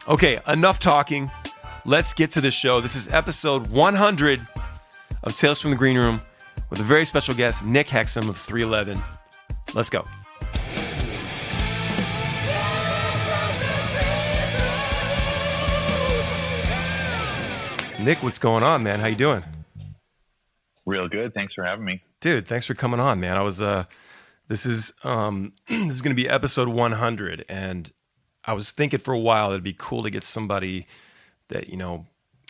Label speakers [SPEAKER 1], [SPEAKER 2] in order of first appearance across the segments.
[SPEAKER 1] Okay, enough talking. Let's get to the show. This is episode 100 of Tales from the Green Room with a very special guest, Nick Hexum of 311. Let's go. Nick, what's going on, man? How you doing?
[SPEAKER 2] Real good. Thanks for having me.
[SPEAKER 1] Dude, thanks for coming on, man. This is going to be episode 100, and I was thinking for a while it'd be cool to get somebody that,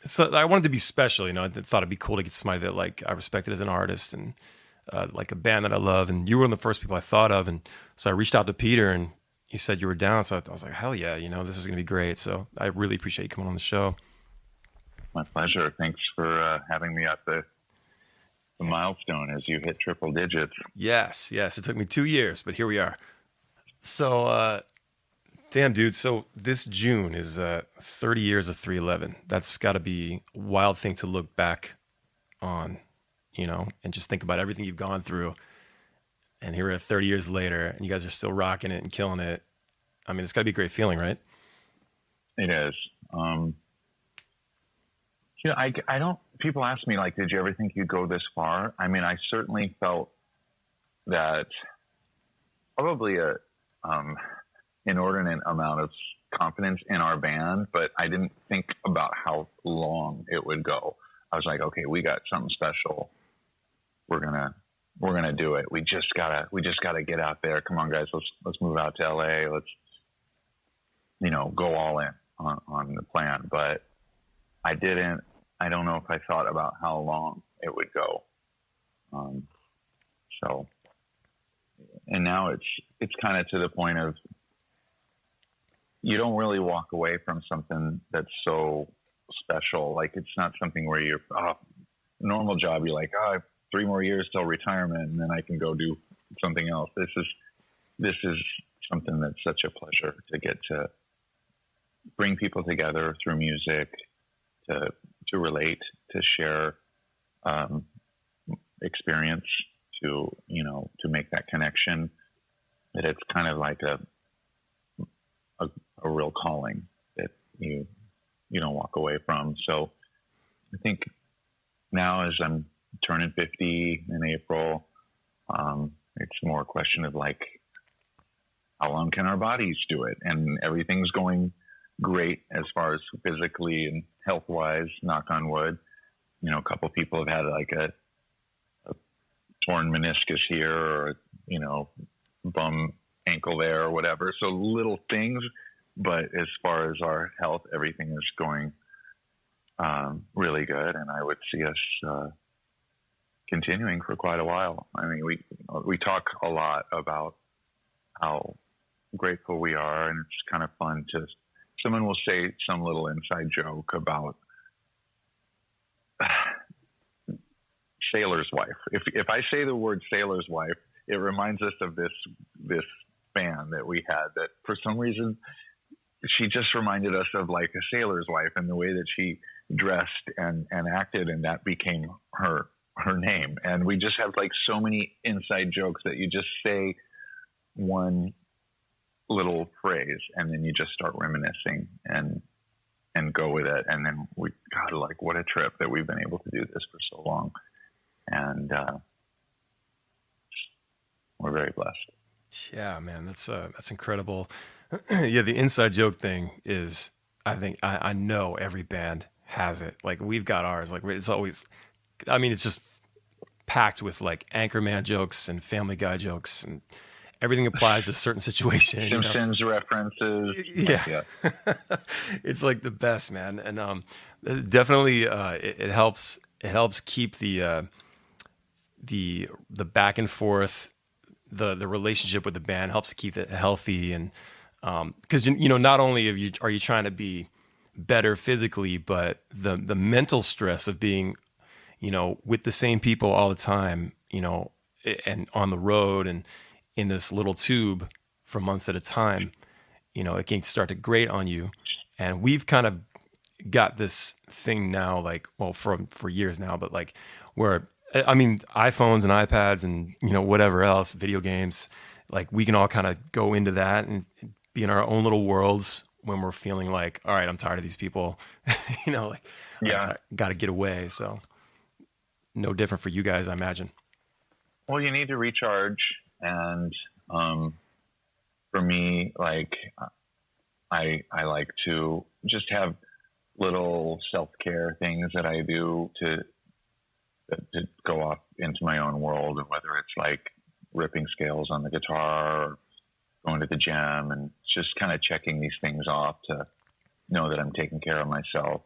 [SPEAKER 1] so I wanted to be special, I thought it'd be cool to get somebody that like I respected as an artist and like a band that I love, and you were one of the first people I thought of, and so I reached out to Peter and he said you were down, so I was like, hell yeah, this is going to be great. So I really appreciate you coming on the show.
[SPEAKER 2] My pleasure. Thanks for having me at the milestone as you hit triple digits.
[SPEAKER 1] Yes. It took me 2 years, but here we are. So, damn, dude. So this June is 30 years of 311. That's got to be a wild thing to look back on, and just think about everything you've gone through. And here we are 30 years later, and you guys are still rocking it and killing it. I mean, it's got to be a great feeling, right?
[SPEAKER 2] It is. I don't, people ask me, like, did you ever think you'd go this far? I mean, I certainly felt that probably a inordinate amount of confidence in our band, but I didn't think about how long it would go. I was like, okay, we got something special. We're gonna do it. We just gotta get out there. Come on, guys, let's move out to LA. Let's, go all in on the plan. But I don't know if I thought about how long it would go. And now it's kind of to the point of, you don't really walk away from something that's so special. Like, it's not something where you're, normal job, you're like, I have 3 more years till retirement and then I can go do something else. This is something that's such a pleasure to get to bring people together through music, to relate, to share experience, to make that connection. That it's kind of like a real calling that you don't walk away from. So I think now, as I'm turning 50 in April, it's more a question of like, how long can our bodies do it? And everything's going great as far as physically and health wise, knock on wood. A couple of people have had like a torn meniscus here, or bum ankle there, or whatever. So little things, but as far as our health, everything is going really good, and I would see us continuing for quite a while. I mean, we talk a lot about how grateful we are, and it's kind of fun to. Someone will say some little inside joke about sailor's wife. If I say the word sailor's wife, it reminds us of this band that we had, that for some reason she just reminded us of like a sailor's wife, and the way that she dressed and acted, and that became her name. And we just have like so many inside jokes that you just say one little phrase and then you just start reminiscing and go with it. And then God, like, what a trip that we've been able to do this for so long. And we're very blessed.
[SPEAKER 1] Yeah, man, that's incredible. Yeah, the inside joke thing is, I think I know every band has it. Like, we've got ours. Like, it's always, I mean, it's just packed with like Anchorman jokes and Family Guy jokes, and everything applies to a certain situation.
[SPEAKER 2] Simpsons references.
[SPEAKER 1] Yeah. It's like the best, man. And definitely it helps keep the back and forth, the relationship with the band helps to keep it healthy. And because not only are you trying to be better physically, but the mental stress of being with the same people all the time, and on the road and in this little tube for months at a time, it can start to grate on you. And we've kind of got this thing now, like, well, for years now, but like, where, I mean, iPhones and iPads and, whatever else, video games, like, we can all kind of go into that and be in our own little worlds when we're feeling like, all right, I'm tired of these people, like
[SPEAKER 2] Yeah.
[SPEAKER 1] I got to get away. So no different for you guys, I imagine.
[SPEAKER 2] Well, you need to recharge. And for me, like, I like to just have little self-care things that I do to go off into my own world, whether it's like ripping scales on the guitar or going to the gym, and just kind of checking these things off to know that I'm taking care of myself.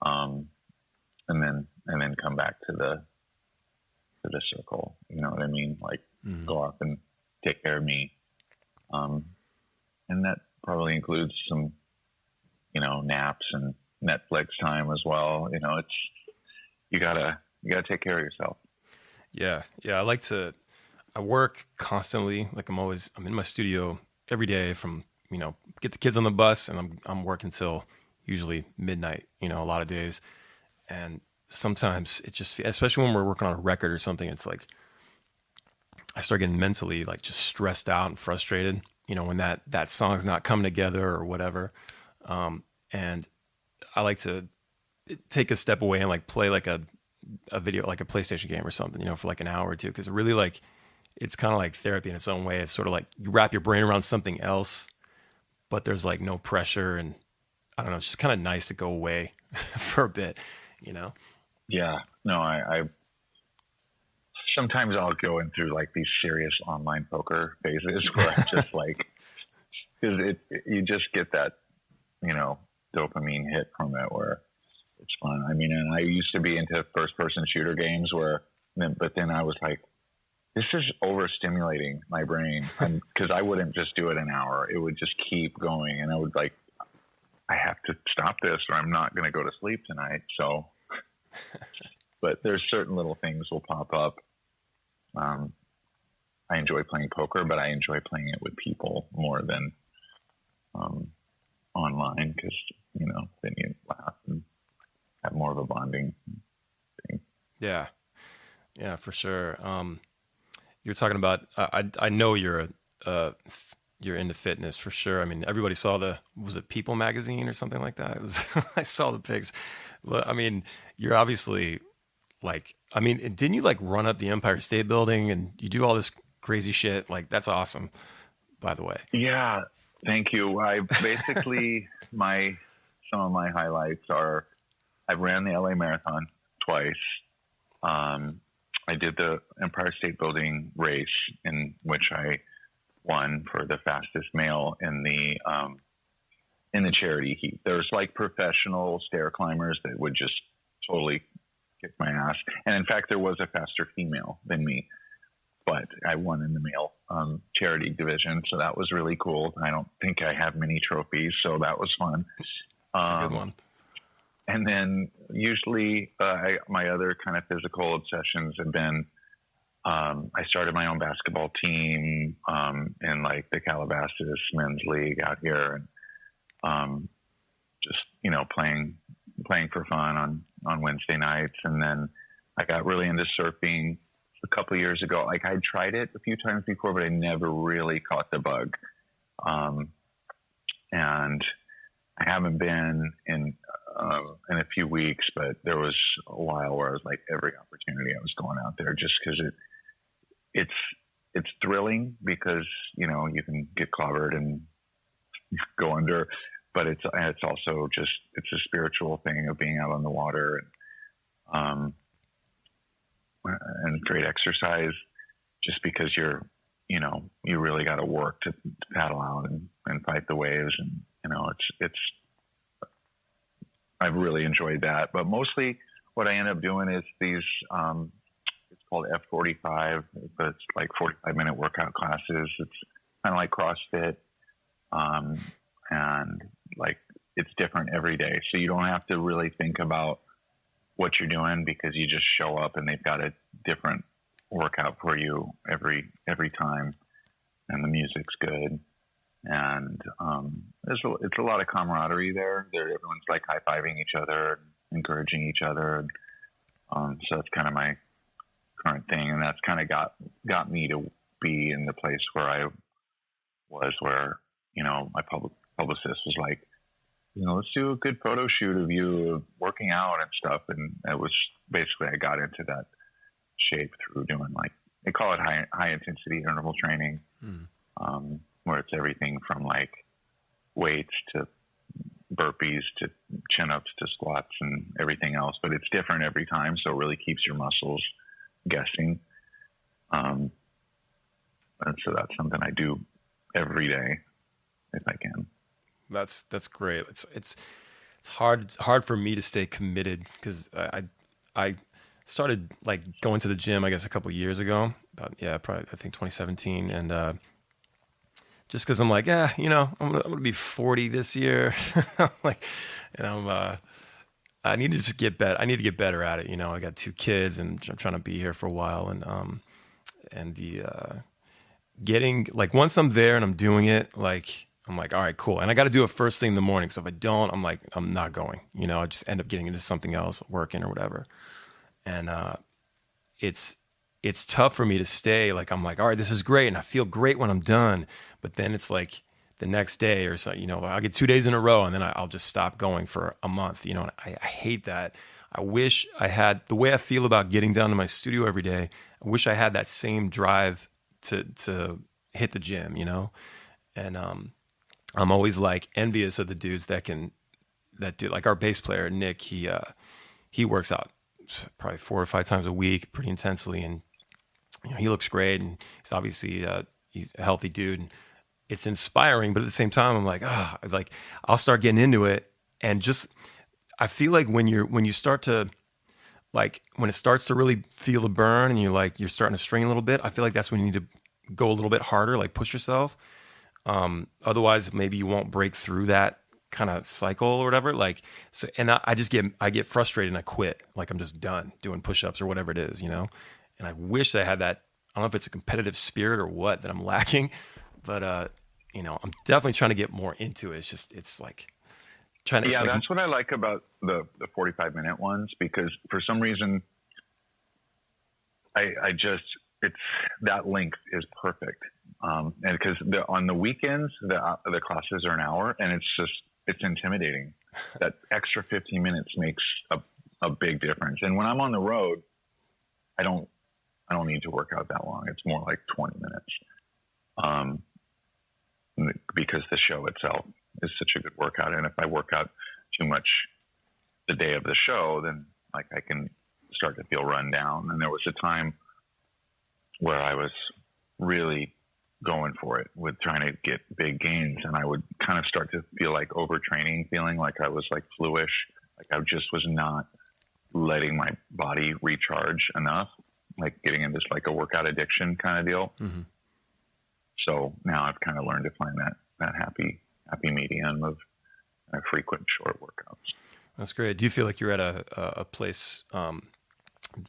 [SPEAKER 2] And then come back to the circle. You know what I mean? Like go off and take care of me. And that probably includes some, naps and Netflix time as well. It's, you gotta take care of yourself.
[SPEAKER 1] Yeah. Yeah. I work constantly. Like I'm in my studio every day from, get the kids on the bus, and I'm working till usually midnight, a lot of days. And sometimes it just, especially when we're working on a record or something, it's like, I start getting mentally like just stressed out and frustrated, when that song's not coming together or whatever. And I like to take a step away and like play like a video, like a PlayStation game or something, for like an hour or two. Cause it really like, it's kind of like therapy in its own way. It's sort of like you wrap your brain around something else, but there's like no pressure. And I don't know, it's just kind of nice to go away for a bit,
[SPEAKER 2] Yeah, no, I sometimes I'll go in through like these serious online poker phases where I'm just like, because you just get that, dopamine hit from it where it's fun. I mean, and I used to be into first person shooter games but then I was like, this is overstimulating my brain, because I wouldn't just do it an hour. It would just keep going. And I would like, I have to stop this or I'm not going to go to sleep tonight. So, but there's certain little things will pop up. I enjoy playing poker, but I enjoy playing it with people more than online, because, then you laugh and have more of a bonding thing.
[SPEAKER 1] Yeah. Yeah, for sure. You're talking about, I know you're into fitness for sure. I mean, everybody saw was it People magazine or something like that? It was, I saw the pics. I mean, you're obviously like, I mean, didn't you like run up the Empire State Building and you do all this crazy shit? Like, that's awesome, by the way.
[SPEAKER 2] Yeah. Thank you. I basically, some of my highlights are, I ran the LA Marathon twice. I did the Empire State Building race, in which I won for the fastest male in the charity heat. There's like professional stair climbers that would just totally kick my ass. And in fact, there was a faster female than me, but I won in the male charity division. So that was really cool. I don't think I have many trophies, so that was fun.
[SPEAKER 1] That's a good one.
[SPEAKER 2] And then usually my other kind of physical obsessions have been, I started my own basketball team in like the Calabasas men's league out here, and just, playing for fun on Wednesday nights. And then I got really into surfing a couple of years ago. Like I tried it a few times before, but I never really caught the bug. And I haven't been in a few weeks, but there was a while where I was like, every opportunity I was going out there, just because it's thrilling, because you can get clobbered and go under, but it's also just, it's a spiritual thing of being out on the water, and great exercise, just because you really got to work to paddle out and fight the waves, and it's I've really enjoyed that. But mostly what I end up doing is these, it's called F45, but it's like 45-minute workout classes. It's kind of like CrossFit. And like, it's different every day. So you don't have to really think about what you're doing, because you just show up and they've got a different workout for you every time. And the music's good. And it's a lot of camaraderie there. Everyone's like high-fiving each other, encouraging each other. So it's kind of my current thing, and that's kind of got me to be in the place where I was, where I publicist was like, let's do a good photo shoot of you working out and stuff. And it was basically, I got into that shape through doing like, they call it high intensity interval training, where it's everything from like weights to burpees to chin-ups to squats and everything else, but it's different every time. So it really keeps your muscles guessing. And so that's something I do every day if I can.
[SPEAKER 1] That's great. It's hard for me to stay committed because I started like going to the gym, I guess, a couple of years ago. Probably I think 2017, and just because I'm like, I'm gonna be 40 this year, like, and I need to just get better. I need to get better at it. I got 2 kids, and I'm trying to be here for a while, and the getting like once I'm there and I'm doing it, like. I'm like, all right, cool. And I got to do it first thing in the morning. So if I don't, I'm like, I'm not going, I just end up getting into something else, working or whatever. And it's tough for me to stay. Like, I'm like, all right, this is great. And I feel great when I'm done. But then it's like the next day or so, I'll get 2 days in a row and then I'll just stop going for a month, and I hate that. I wish I had the way I feel about getting down to my studio every day. I wish I had that same drive to hit the gym, and, I'm always like envious of the dudes that do, like our bass player, Nick, he works out probably 4 or 5 times a week pretty intensely. And he looks great. And he's obviously, he's a healthy dude. And it's inspiring, but at the same time, I'm like, I'll start getting into it. And just, I feel like when you start to, like, when it starts to really feel the burn and you're starting to strain a little bit, I feel like that's when you need to go a little bit harder, like push yourself. Otherwise maybe you won't break through that kind of cycle or whatever. Like, so, and I get frustrated and I quit. Like I'm just done doing push-ups or whatever it is, and I wish I had that. I don't know if it's a competitive spirit or what that I'm lacking, but, I'm definitely trying to get more into it. It's like trying to,
[SPEAKER 2] that's what I like about the 45-minute ones, because for some reason it's that length is perfect. And because on the weekends, the classes are an hour and it's intimidating. That extra 15 minutes makes a big difference. And when I'm on the road, I don't need to work out that long. It's more like 20 minutes. Because the show itself is such a good workout. And if I work out too much the day of the show, then like I can start to feel run down. And there was a time where I was really going for it with trying to get big gains. And I would kind of start to feel like overtraining, feeling like I was like fluish. Like I just was not letting my body recharge enough, like getting into like a workout addiction kind of deal. Mm-hmm. So now I've kind of learned to find that happy medium of frequent short workouts.
[SPEAKER 1] That's great. Do you feel like you're at a place,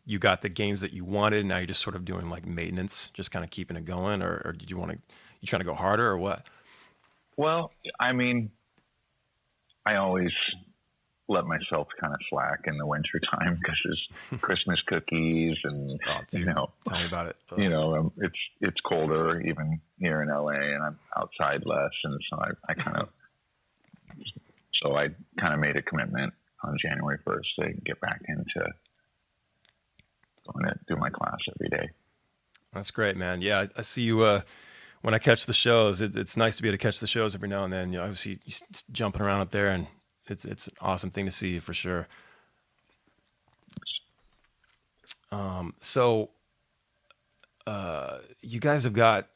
[SPEAKER 1] you got the gains that you wanted, now you're just sort of doing like maintenance, just kind of keeping it going, or did you trying to go harder or what?
[SPEAKER 2] Well, I mean, I always let myself kind of slack in the winter time because there's Christmas cookies and,
[SPEAKER 1] tell me about it.
[SPEAKER 2] It's colder even here in LA and I'm outside less. And so I kind of made a commitment on January 1st to get back into going to do my class every day.
[SPEAKER 1] That's great, man. Yeah. I see you, when I catch the shows, it's nice to be able to catch the shows every now and then. Obviously jumping around up there, and it's an awesome thing to see for sure. So you guys have got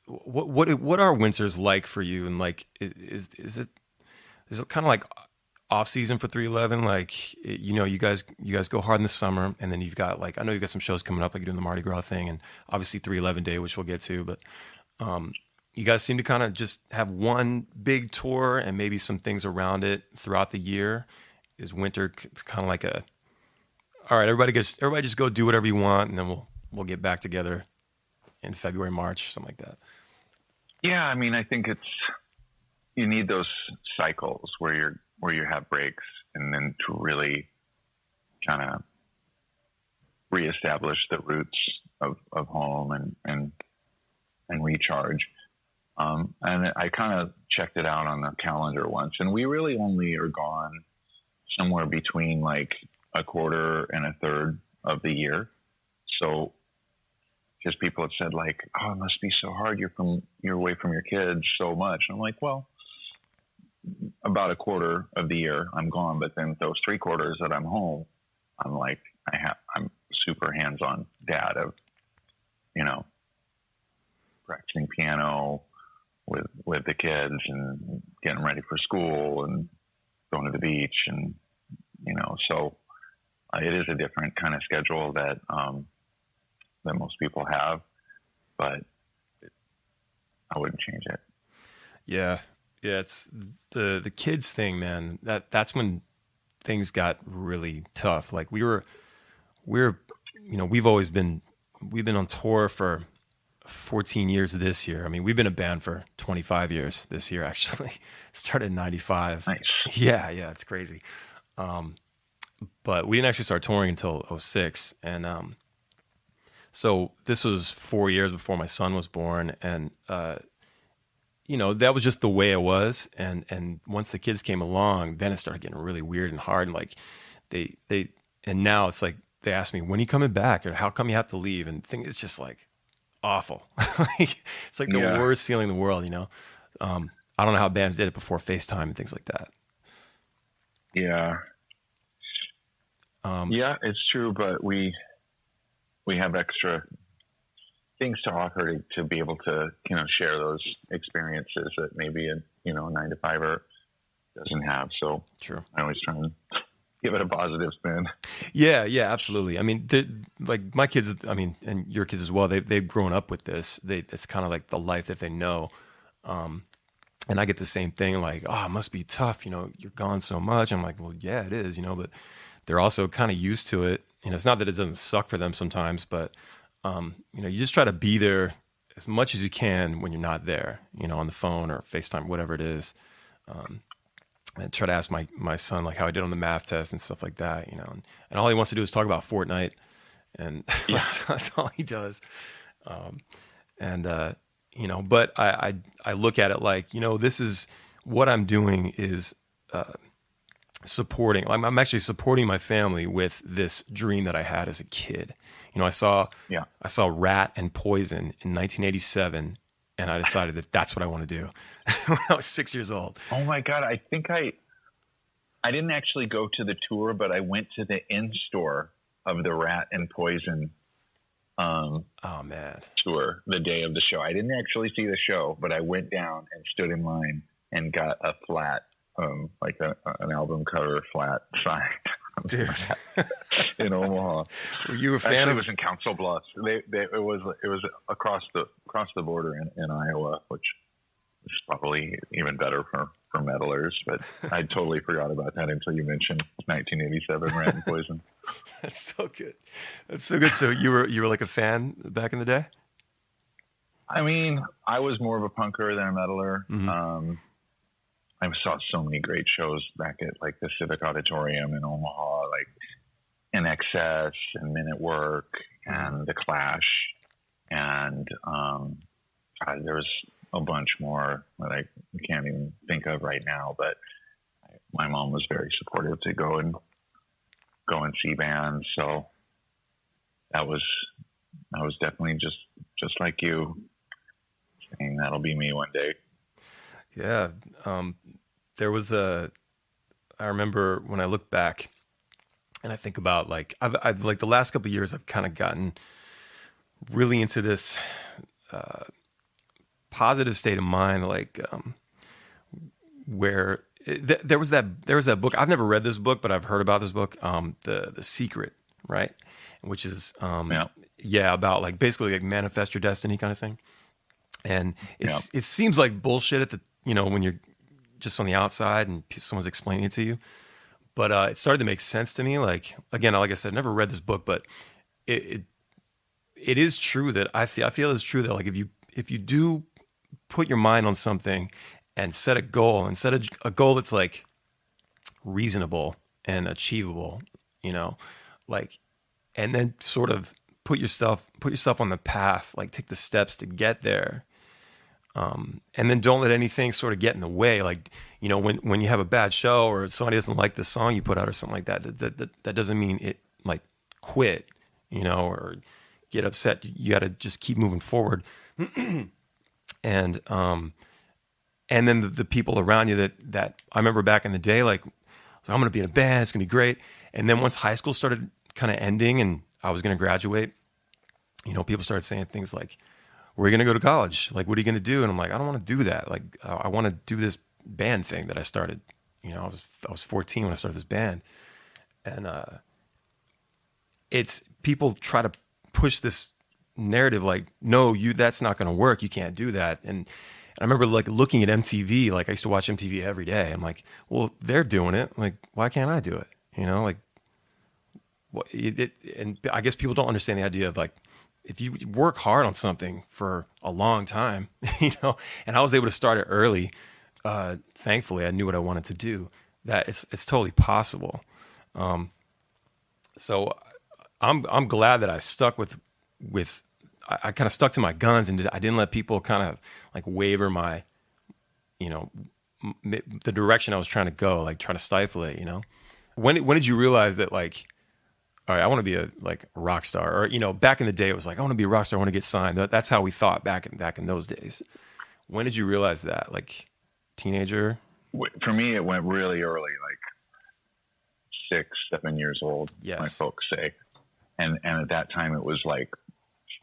[SPEAKER 1] what are winters like for you? And like, is it kind of like off season for 311? Like, you guys go hard in the summer, and then you've got like, I know you've got some shows coming up, like you're doing the Mardi Gras thing, and obviously 311 Day, which we'll get to, but you guys seem to kind of just have one big tour and maybe some things around it throughout the year. Is winter kind of like all right, everybody just go do whatever you want, and then we'll get back together in February, March, something like that?
[SPEAKER 2] Yeah, I mean, I think you need those cycles where you have breaks, and then to really kind of reestablish the roots of home and recharge. And I kind of checked it out on the calendar once, and we really only are gone somewhere between like a quarter and a third of the year. So, because people have said like, "Oh, it must be so hard. You're away from your kids so much." And I'm like, well, about a quarter of the year I'm gone, but then those 3 quarters that I'm home, I'm like, I'm super hands-on dad of, you know, practicing piano with the kids and getting ready for school and going to the beach, and so it is a different kind of schedule that most people have, but I wouldn't change it.
[SPEAKER 1] Yeah, it's the kids thing, man. That's when things got really tough. Like we've been on tour for 14 years this year. I mean, we've been a band for 25 years this year, actually. Started in 95.
[SPEAKER 2] Nice.
[SPEAKER 1] Yeah, it's crazy. But we didn't actually start touring until 06. And so this was 4 years before my son was born. And, that was just the way it was. And once the kids came along, then it started getting really weird and hard. And like and now it's like, they ask me, when are you coming back? Or how come you have to leave? And it's just like awful. It's like the worst feeling in the world, I don't know how bands did it before FaceTime and things like that.
[SPEAKER 2] Yeah. Yeah, it's true, but we have extra things to offer to be able to, share those experiences that maybe a 9-to-5er doesn't have. So
[SPEAKER 1] True.
[SPEAKER 2] I always try and give it a positive spin.
[SPEAKER 1] Yeah, absolutely. I mean, like my kids, and your kids as well, they've grown up with this. It's kind of like the life that they know. And I get the same thing, like, oh, it must be tough. You're gone so much. I'm like, well, yeah, it is, but they're also kind of used to it. It's not that it doesn't suck for them sometimes, but, you just try to be there as much as you can when you're not there, on the phone or FaceTime, whatever it is. And try to ask my son like how I did on the math test and stuff like that, and all he wants to do is talk about Fortnite, and that's all he does. But I look at it like, this is what I'm doing is supporting. I'm actually supporting my family with this dream that I had as a kid. I saw Rat and Poison in 1987. And I decided that that's what I want to do when I was 6 years old.
[SPEAKER 2] Oh my God. I think I didn't actually go to the tour, but I went to the in-store of the Rat and Poison tour the day of the show. I didn't actually see the show, but I went down and stood in line and got a flat, like an album cover flat signed.
[SPEAKER 1] Dude.
[SPEAKER 2] In Omaha.
[SPEAKER 1] Were you a fan?
[SPEAKER 2] Actually, it was in Council Bluffs. It was across the border in Iowa, which is probably even better for metalers. But I totally forgot about that until you mentioned 1987 Rat and Poison.
[SPEAKER 1] That's so good. So you were like a fan back in the day?
[SPEAKER 2] I mean, I was more of a punker than a metaler. Mm-hmm. I saw so many great shows back at like the Civic Auditorium in Omaha, like In Excess and Men at Work and The Clash. And there's a bunch more that I can't even think of right now, but my mom was very supportive to go and see bands. So that was definitely just like you saying that'll be me one day.
[SPEAKER 1] Yeah. There was I remember when I look back and I think about like, I've like the last couple of years, I've kind of gotten really into this, positive state of mind. Like, where there was that book. I've never read this book, but I've heard about this book. The Secret, right? Which is, about like basically like manifest your destiny kind of thing. And it seems like bullshit at the, when you're just on the outside and someone's explaining it to you. But it started to make sense to me. Like, again, like I said, I never read this book, but it is true that I feel it's true that like if you do put your mind on something and set a goal and set a goal that's like reasonable and achievable, like, and then sort of put yourself on the path, like take the steps to get there. And then don't let anything sort of get in the way. Like, you know, when you have a bad show or somebody doesn't like the song you put out or something like that, that doesn't mean it, like, quit, you know, or get upset. You got to just keep moving forward. And then the people around you that I remember back in the day, like, so I'm going to be in a band, it's going to be great. And then once high school started kind of ending and I was going to graduate, you know, people started saying things like, where are you going to go to college? Like, what are you going to do? And I'm like, I don't want to do that. Like, I want to do this band thing that I started. You know, I was 14 when I started this band. And it's, people try to push this narrative like, no, that's not going to work. You can't do that. And I remember like looking at MTV, like I used to watch MTV every day. I'm like, well, they're doing it. Like, why can't I do it? You know, like, and I guess people don't understand the idea of like, if you work hard on something for a long time, you know, and I was able to start it early. Thankfully, I knew what I wanted to do. That it's totally possible. So I'm glad that I stuck with I kind of stuck to my guns and I didn't let people kind of like waver my, you know, the direction I was trying to go, like try to stifle it, you know. When did you realize that, like, all right, I want to be a rock star, or, you know, back in the day it was like, I want to be a rock star, I want to get signed. That's how we thought back in those days. When did you realize that? Like, teenager?
[SPEAKER 2] For me, it went really early, like 6, 7 years old.
[SPEAKER 1] Yes.
[SPEAKER 2] My folks say, and at that time it was like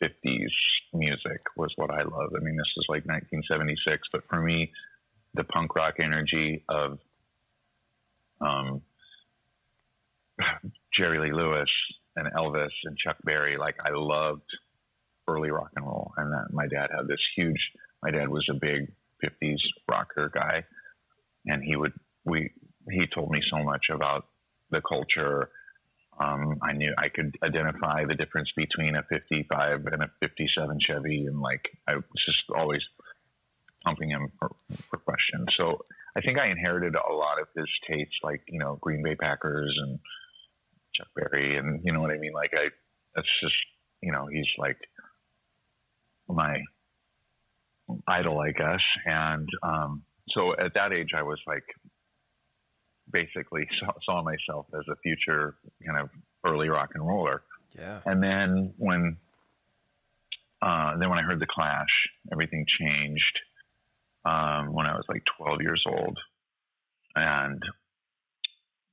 [SPEAKER 2] 50s music was what I loved. I mean, this was like 1976, but for me, the punk rock energy of Jerry Lee Lewis and Elvis and Chuck Berry, like I loved early rock and roll. And that my dad was a big 50s rocker guy, and he told me so much about the culture. I knew I could identify the difference between a 55 and a 57 Chevy. And like, I was just always pumping him for questions. So I think I inherited a lot of his tastes, like, you know, Green Bay Packers and Chuck Berry, and you know what I mean? Like that's just, you know, he's like my idol, I guess. And, so at that age I was like, basically saw myself as a future kind of early rock and roller.
[SPEAKER 1] Yeah.
[SPEAKER 2] And then when I heard the Clash, everything changed, when I was like 12 years old. And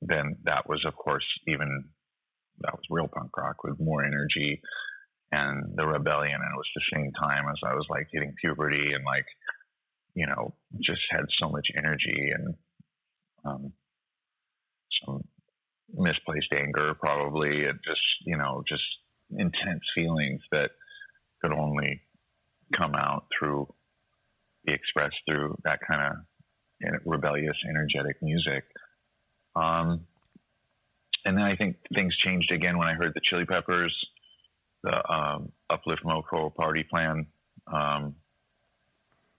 [SPEAKER 2] then that was, of course, that was real punk rock with more energy and the rebellion. And it was the same time as I was like hitting puberty and like, you know, just had so much energy and, some misplaced anger probably, and just, you know, just intense feelings that could only come out be expressed through that kind of rebellious, energetic music. And then I think things changed again when I heard the Chili Peppers, the Uplift Mofo Party Plan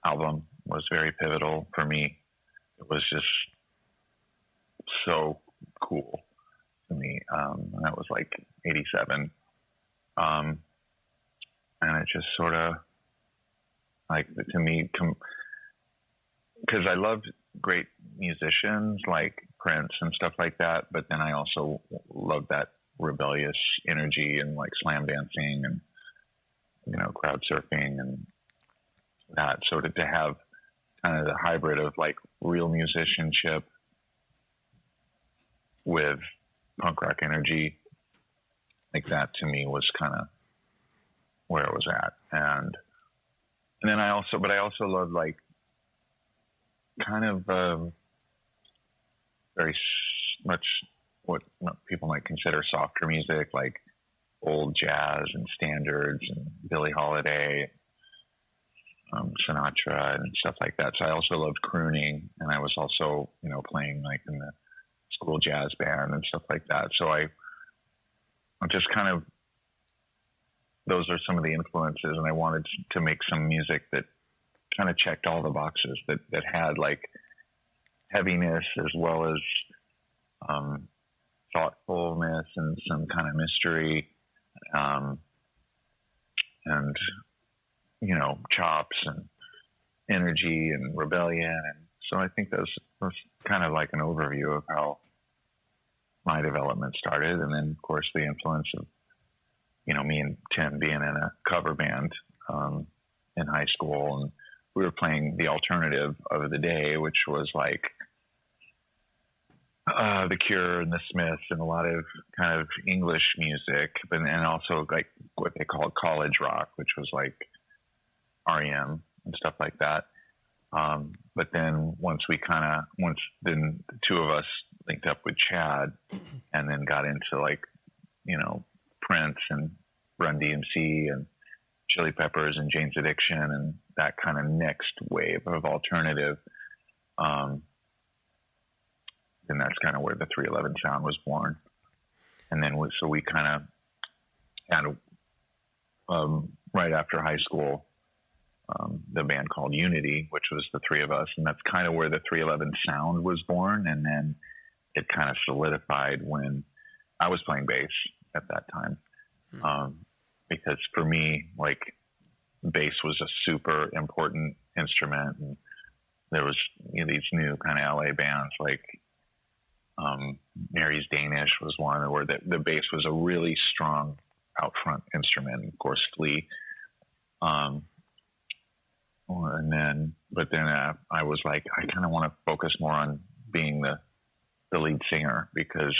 [SPEAKER 2] album was very pivotal for me. It was just so cool to me. And that was like 87. And it just sort of, like, to me, because I loved great musicians like Prince and stuff like that, but then I also loved that rebellious energy and like slam dancing and, you know, crowd surfing and that. So to have kind of the hybrid of like real musicianship with punk rock energy, like that to me was kind of where I was at. And then I also loved like kind of very much what people might consider softer music, like old jazz and standards and Billie Holiday, Sinatra and stuff like that. So I also loved crooning, and I was also, you know, playing like in the school jazz band and stuff like that. So I'm just kind of, those are some of the influences, and I wanted to make some music that kind of checked all the boxes, that had like heaviness as well as thoughtfulness and some kind of mystery, and, you know, chops energy and rebellion. And so I think that's kind of like an overview of how my development started. And then, of course, the influence of, me and Tim being in a cover band in high school. And we were playing the alternative of the day, which was like The Cure and the Smiths and a lot of kind of English music, and also like what they called college rock, which was like REM and stuff like that. But then once then the two of us linked up with Chad and then got into like, Prince and Run DMC and Chili Peppers and Jane's Addiction and that kind of next wave of alternative. And that's kind of where the 311 sound was born. And then we kind of had, right after high school, the band called Unity, which was the three of us. And that's kind of where the 311 sound was born. And then it kind of solidified when I was playing bass at that time. Because for me, like, bass was a super important instrument. And there was these new kind of LA bands like Mary's Danish was one, where the bass was a really strong out front instrument. Of course, Flea. But then I was like, I kind of want to focus more on being the lead singer, because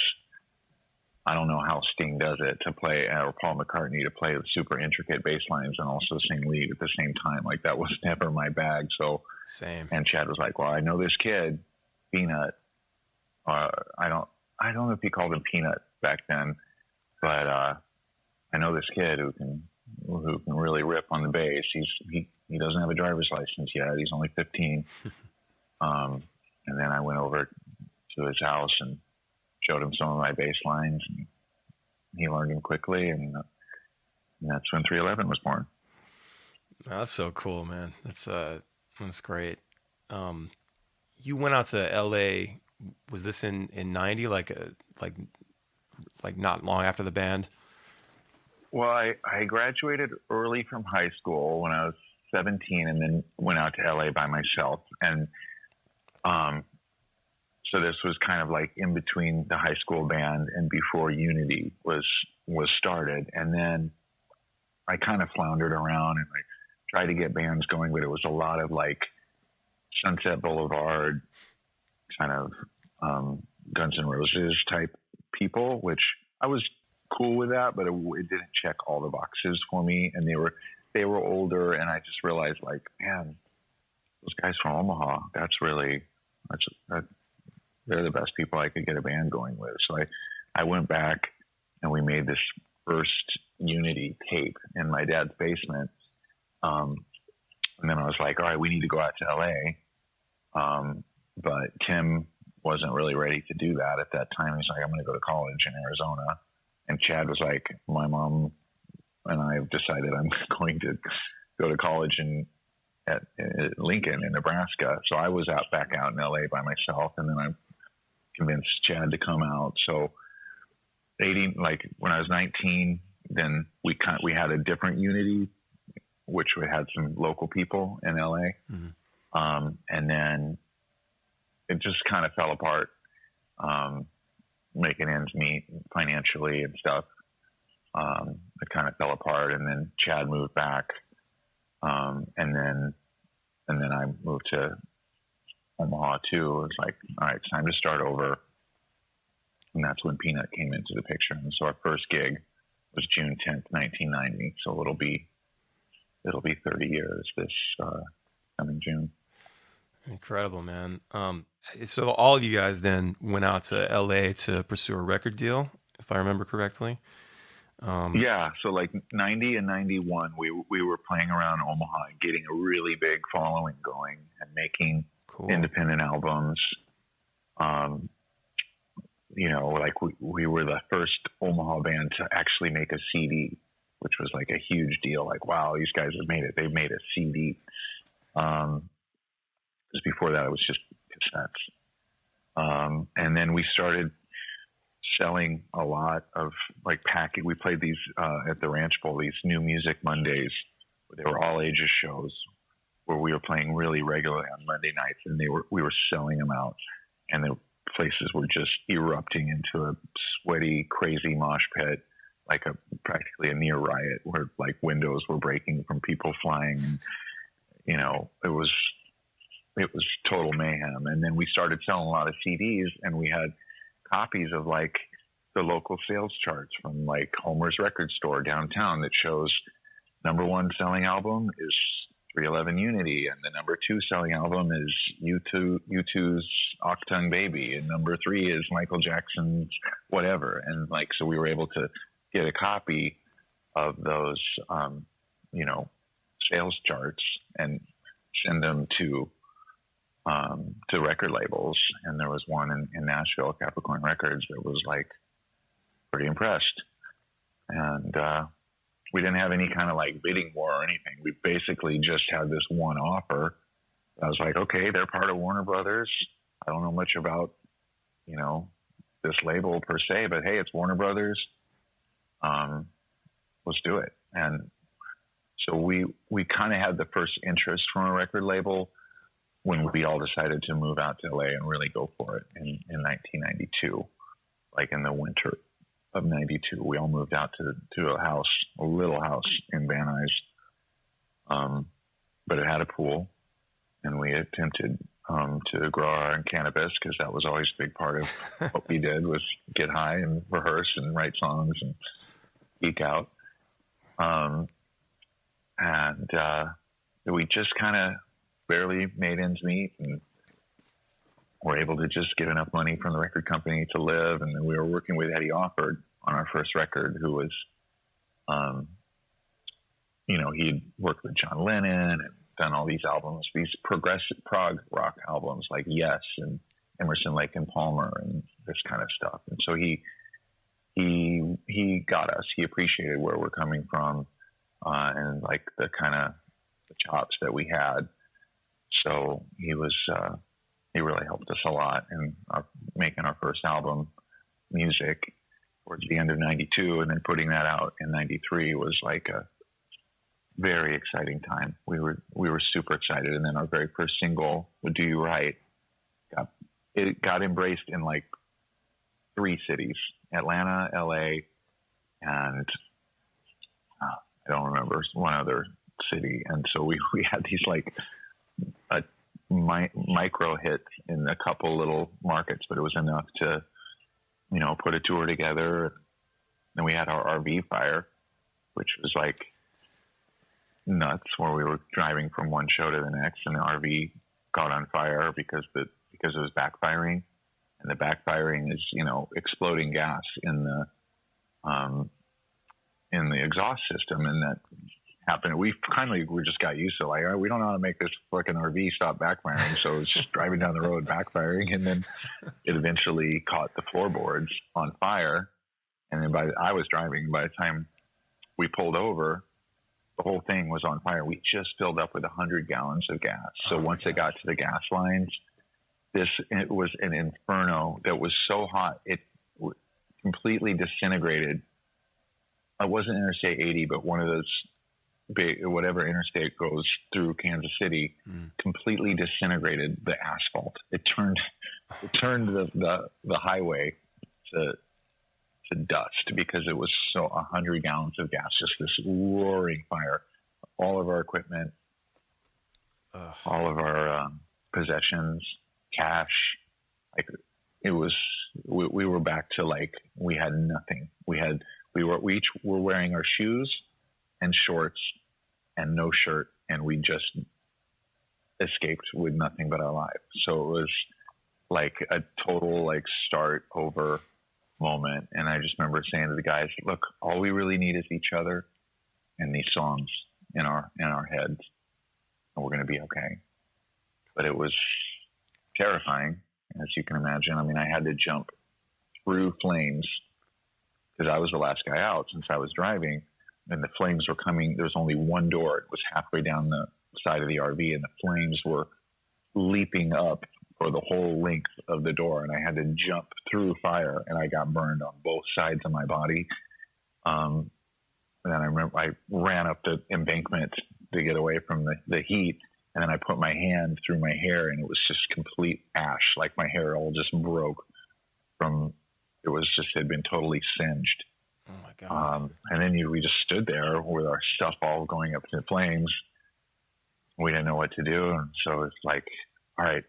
[SPEAKER 2] I don't know how Sting does it to play, or Paul McCartney to play the super intricate bass lines and also sing lead at the same time. Like, that was never my bag. So
[SPEAKER 1] same. And
[SPEAKER 2] Chad was like, well, I know this kid, Peanut. I don't know if he called him Peanut back then, but I know this kid who can really rip on the bass. He doesn't have a driver's license yet. He's only 15. And then I went over to his house and showed him some of my bass lines, and he learned them quickly. And that's when 311 was born.
[SPEAKER 1] Oh, that's so cool, man. That's great. You went out to LA. Was this in 90, like not long after the band?
[SPEAKER 2] Well, I graduated early from high school when I was 17, and then went out to LA by myself. And so this was kind of like in between the high school band and before Unity was started. And then I kind of floundered around and like tried to get bands going, but it was a lot of like Sunset Boulevard kind of Guns N' Roses type people, which I was cool with that, but it didn't check all the boxes for me. And they were older, and I just realized, like, man, those guys from Omaha, they're the best people I could get a band going with. So I went back and we made this first Unity tape in my dad's basement. And then I was like, all right, we need to go out to LA. But Tim wasn't really ready to do that at that time. He's like, I'm going to go to college in Arizona. And Chad was like, my mom and I have decided I'm going to go to college at Lincoln in Nebraska. So I was back out in LA by myself. And then I convinced Chad to come out. So when I was 19, then we had a different Unity, which we had some local people in LA. Mm-hmm. And then it just kind of fell apart, making ends meet financially and stuff. It kind of fell apart, and then Chad moved back. And then I moved to Omaha too. It was like, all right, it's time to start over. And that's when Peanut came into the picture. And so our first gig was June 10th, 1990. So it'll be 30 years this coming June.
[SPEAKER 1] Incredible, man. So all of you guys then went out to LA to pursue a record deal, if I remember correctly.
[SPEAKER 2] Yeah. So like 90 and 91, we were playing around Omaha and getting a really big following going and making independent albums. Like we were the first Omaha band to actually make a CD, which was like a huge deal. Like, wow, these guys have made it. They've made a CD. Because before that, it was just cassettes. And then we started selling a lot of like package. We played these at the Ranch Bowl, these New Music Mondays. They were all ages shows where we were playing really regularly on Monday nights, and we were selling them out, and the places were just erupting into a sweaty, crazy mosh pit, like practically a near riot, where like windows were breaking from people flying. And, you know, it was total mayhem. And then we started selling a lot of CDs, and we had copies of like the local sales charts from like Homer's record store downtown that shows number one selling album is 311 Unity, and the number two selling album is U2's Octung Baby, and number three is Michael Jackson's whatever. And like, so we were able to get a copy of those, you know, sales charts and send them to record labels. And there was one in Nashville, Capricorn Records, that was like pretty impressed. And, we didn't have any kind of like bidding war or anything. We basically just had this one offer. I was like, okay, they're part of Warner Brothers. I don't know much about, you know, this label per se, but hey, it's Warner Brothers. Let's do it. And so we kind of had the first interest from a record label when we all decided to move out to LA and really go for it in 1992, like in the winter of 92. We all moved out to a little house in Van Nuys. But it had a pool, and we attempted to grow our own cannabis, because that was always a big part of what we did, was get high and rehearse and write songs and geek out. And we just kind of barely made ends meet, and were able to just get enough money from the record company to live. And then we were working with Eddie Offord on our first record, who was, you know, he'd worked with John Lennon and done all these albums, these progressive prog rock albums like Yes and Emerson, Lake and Palmer and this kind of stuff. And so he got us. He appreciated where we're coming from, and like the kind of the chops that we had. So he really helped us a lot in making our first album, Music, towards the end of 92, and then putting that out in 93 was like a very exciting time. We were super excited. And then our very first single, Do You Right, got embraced in like 3 cities, Atlanta, LA, and I don't remember, one other city. And so we had these like micro hits in a couple little markets, but it was enough to, you know, put a tour together. Then we had our RV fire, which was like nuts, where we were driving from one show to the next, and the RV caught on fire because it was backfiring, and the backfiring is, you know, exploding gas in the exhaust system, and that happened. We just got used to, like, we don't know how to make this fucking RV stop backfiring, so it's just driving down the road backfiring, and then it eventually caught the floorboards on fire. And then I was driving. By the time we pulled over, the whole thing was on fire. We just filled up with 100 gallons of gas. So once it got to the gas lines, it was an inferno that was so hot it completely disintegrated. It wasn't Interstate 80, but one of those big, whatever interstate goes through Kansas City, completely disintegrated the asphalt. It turned the highway to dust, because it was so 100 gallons of gas, just this roaring fire. All of our equipment, all of our possessions, cash, like it was, we were back to like, we had nothing. We each were wearing our shoes and shorts and no shirt, and we just escaped with nothing but our lives. So it was like a total like start over moment. And I just remember saying to the guys, look, all we really need is each other and these songs in our heads, and we're going to be okay. But it was terrifying, as you can imagine. I mean, I had to jump through flames because I was the last guy out, since I was driving, and the flames were coming. There was only one door. It was halfway down the side of the RV, and the flames were leaping up for the whole length of the door, and I had to jump through fire, and I got burned on both sides of my body. And then I remember I ran up the embankment to get away from the heat, And then I put my hand through my hair, and it was just complete ash. Like my hair all just broke from, it was just, had been totally singed.
[SPEAKER 1] Oh my God.
[SPEAKER 2] And then we just stood there with our stuff all going up in flames. We didn't know what to do. And so it's like, all right,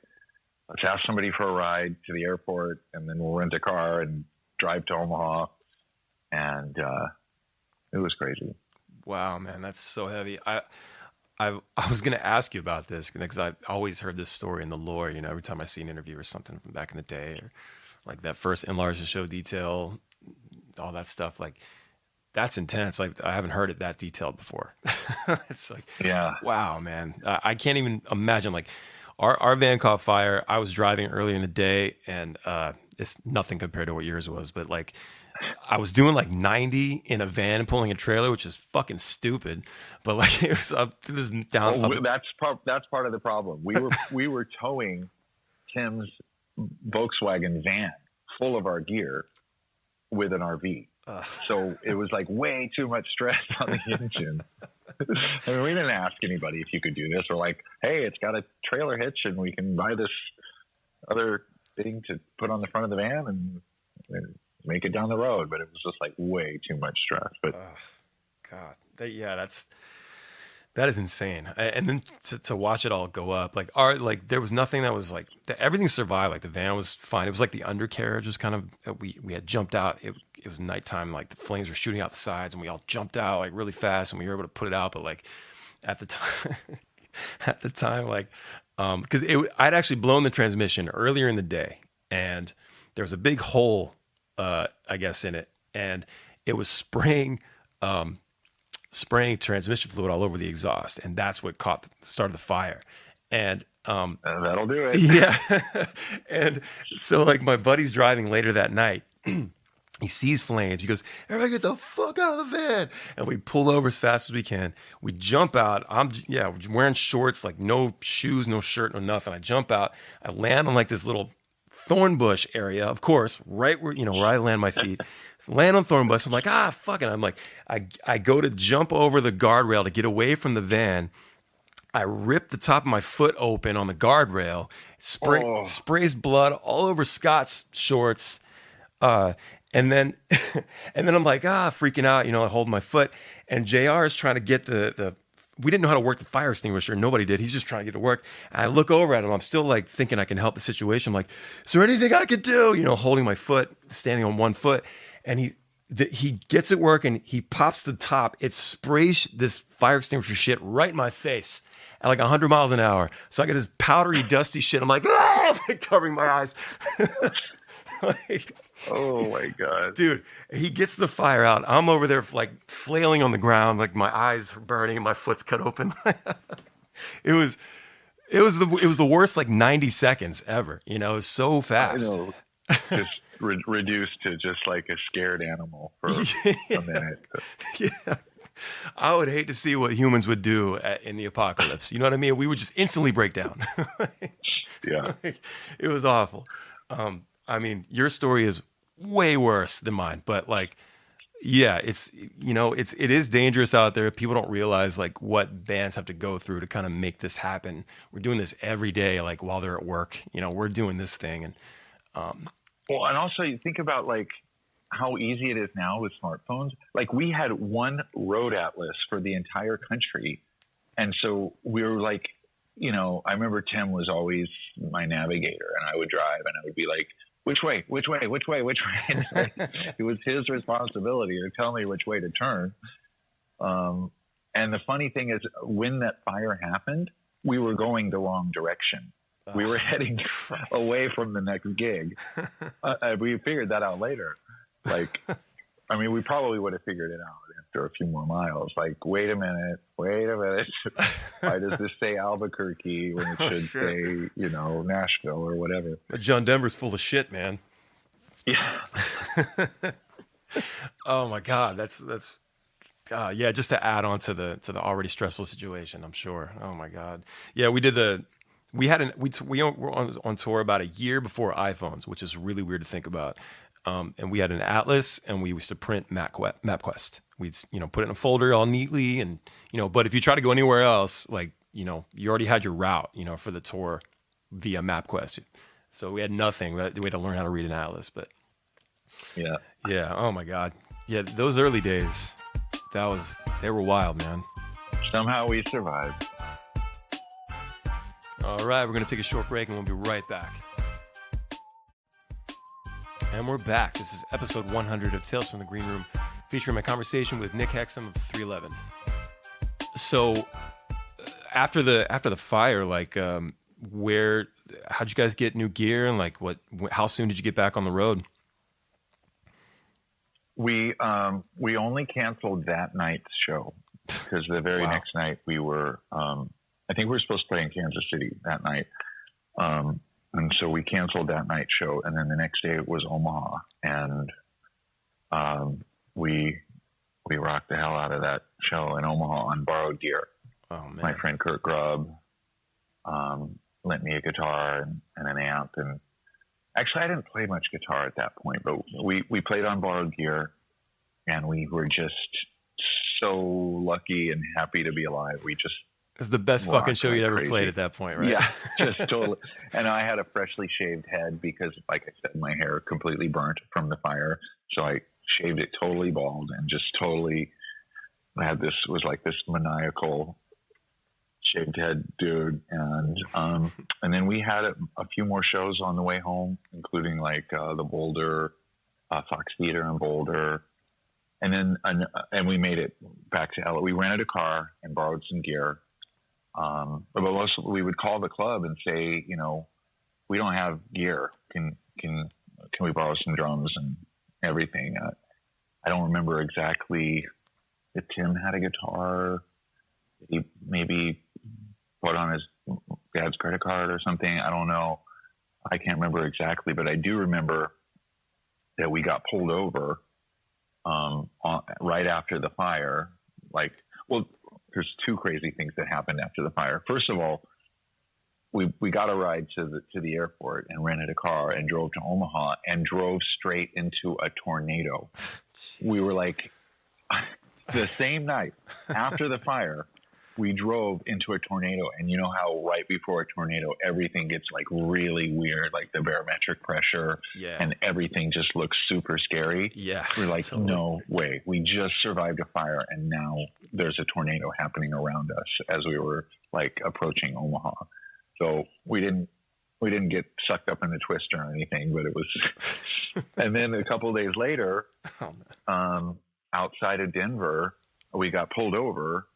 [SPEAKER 2] let's ask somebody for a ride to the airport, and then we'll rent a car and drive to Omaha. And it was crazy.
[SPEAKER 1] Wow, man, that's so heavy. I was going to ask you about this because I've always heard this story in the lore, you know, every time I see an interview or something from back in the day, or like that first enlarge the show detail, all that stuff. Like, that's intense. Like, I haven't heard it that detailed before. It's like,
[SPEAKER 2] yeah,
[SPEAKER 1] wow, man. I can't even imagine. Like, our van caught fire. I was driving earlier in the day, and it's nothing compared to what yours was, but like, I was doing like 90 in a van pulling a trailer, which is fucking stupid. But like, it was up to this down.
[SPEAKER 2] That's part of the problem. We were towing Tim's Volkswagen van full of our gear with an RV. So it was like way too much stress on the engine. I mean, we didn't ask anybody if you could do this. We're like, hey, it's got a trailer hitch, and we can buy this other thing to put on the front of the van and make it down the road. But it was just like way too much stress. But
[SPEAKER 1] God, that is insane. And then to watch it all go up, like there was nothing that was like everything survived. Like the van was fine. It was like the undercarriage was kind of, we had jumped out. It was nighttime. Like the flames were shooting out the sides, and we all jumped out like really fast, and we were able to put it out. But like at the time, like, cause I'd actually blown the transmission earlier in the day, and there was a big hole, I guess, in it, and it was spraying transmission fluid all over the exhaust, and that's what started the fire. And
[SPEAKER 2] that'll do it.
[SPEAKER 1] Yeah. And so like my buddy's driving later that night. He sees flames. He goes, everybody get the fuck out of the van. And we pull over as fast as we can. We jump out. We're wearing shorts, like no shoes, no shirt, no nothing. I jump out. I land on like this little thorn bush area, of course, right where I land my feet. Land on thorn bush. I'm like, fuck it. I'm like, I go to jump over the guardrail to get away from the van. I rip the top of my foot open on the guardrail. Sprays blood all over Scott's shorts. And then I'm like, freaking out, I hold my foot. And JR is trying to get we didn't know how to work the fire extinguisher. Nobody did. He's just trying to get to work. And I look over at him. I'm still like thinking I can help the situation. I'm like, is there anything I could do? Holding my foot, standing on one foot. And he gets it working. He pops the top. It sprays this fire extinguisher shit right in my face at like 100 miles an hour. So I get this powdery, dusty shit. I'm like, covering my eyes.
[SPEAKER 2] Oh my God.
[SPEAKER 1] Dude, he gets the fire out. I'm over there like flailing on the ground, like my eyes are burning and my foot's cut open. It was the worst like 90 seconds ever. It was so fast.
[SPEAKER 2] I know. Just reduced to just like a scared animal for a minute.
[SPEAKER 1] Yeah. I would hate to see what humans would do in the apocalypse. You know what I mean? We would just instantly break down.
[SPEAKER 2] Yeah.
[SPEAKER 1] It was awful. I mean, your story is way worse than mine, but like, yeah, it is dangerous out there. People don't realize like what bands have to go through to kind of make this happen. We're doing this every day, like while they're at work, we're doing this thing. And,
[SPEAKER 2] well, and also you think about like how easy it is now with smartphones. Like we had one road atlas for the entire country. And so we were like, I remember Tim was always my navigator, and I would drive and I would be like, which way? And like, it was his responsibility to tell me which way to turn. And the funny thing is, when that fire happened, we were going the wrong direction. We were heading away from the next gig. We figured that out later. Like, I mean, we probably would have figured it out after a few more miles. Like, wait a minute. Why does this say Albuquerque when it should say, Nashville or whatever?
[SPEAKER 1] John Denver's full of shit, man.
[SPEAKER 2] Yeah.
[SPEAKER 1] Oh my God. That's yeah. Just to add on to the already stressful situation, I'm sure. Oh my God. Yeah. We were on tour about a year before iPhones, which is really weird to think about. And we had an atlas, and we used to print MapQuest. We'd, put it in a folder all neatly, and, but if you try to go anywhere else, like you already had your route, for the tour via MapQuest. So we had nothing. We had to learn how to read an atlas. But
[SPEAKER 2] Yeah.
[SPEAKER 1] yeah, oh my God. Yeah, those early days, they were wild, man.
[SPEAKER 2] Somehow we survived.
[SPEAKER 1] All right, we're going to take a short break and we'll be right back. And we're back. This is episode 100 of Tales from the Green Room, featuring my conversation with Nick Hexum of 311. So after the fire, like, how'd you guys get new gear, and like how soon did you get back on the road?
[SPEAKER 2] We only canceled that night's show because the very next night we were, I think we were supposed to play in Kansas City that night. And so we canceled that night show, and then the next day it was Omaha, and we rocked the hell out of that show in Omaha on borrowed gear.
[SPEAKER 1] Oh man!
[SPEAKER 2] My friend Kurt Grubb lent me a guitar and an amp, and actually I didn't play much guitar at that point, but we played on borrowed gear, and we were just so lucky and happy to be alive. We just
[SPEAKER 1] It was the best fucking show you'd ever played at that point, right?
[SPEAKER 2] Yeah, just totally. And I had a freshly shaved head because, like I said, my hair completely burnt from the fire. So I shaved it totally bald and just totally had this maniacal shaved head dude. And then we had a few more shows on the way home, including like the Boulder, Fox Theater in Boulder. And then and we made it back to LA. We rented a car and borrowed some gear. But also we would call the club and say, we don't have gear. Can we borrow some drums and everything? I don't remember exactly if Tim had a guitar. He maybe put on his dad's credit card or something. I don't know. I can't remember exactly, but I do remember that we got pulled over, right after the fire. There's two crazy things that happened after the fire. First of all, we got a ride to the airport and rented a car and drove to Omaha and drove straight into a tornado. We were like, the same night after the fire, we drove into a tornado. And you know how right before a tornado, everything gets like really weird, like the barometric pressure, and everything just looks super scary.
[SPEAKER 1] Yeah.
[SPEAKER 2] We're like, totally. No way. We just survived a fire and now there's a tornado happening around us as we were like approaching Omaha. So we didn't get sucked up in the twister or anything, but it was, and then a couple of days later, outside of Denver, we got pulled over.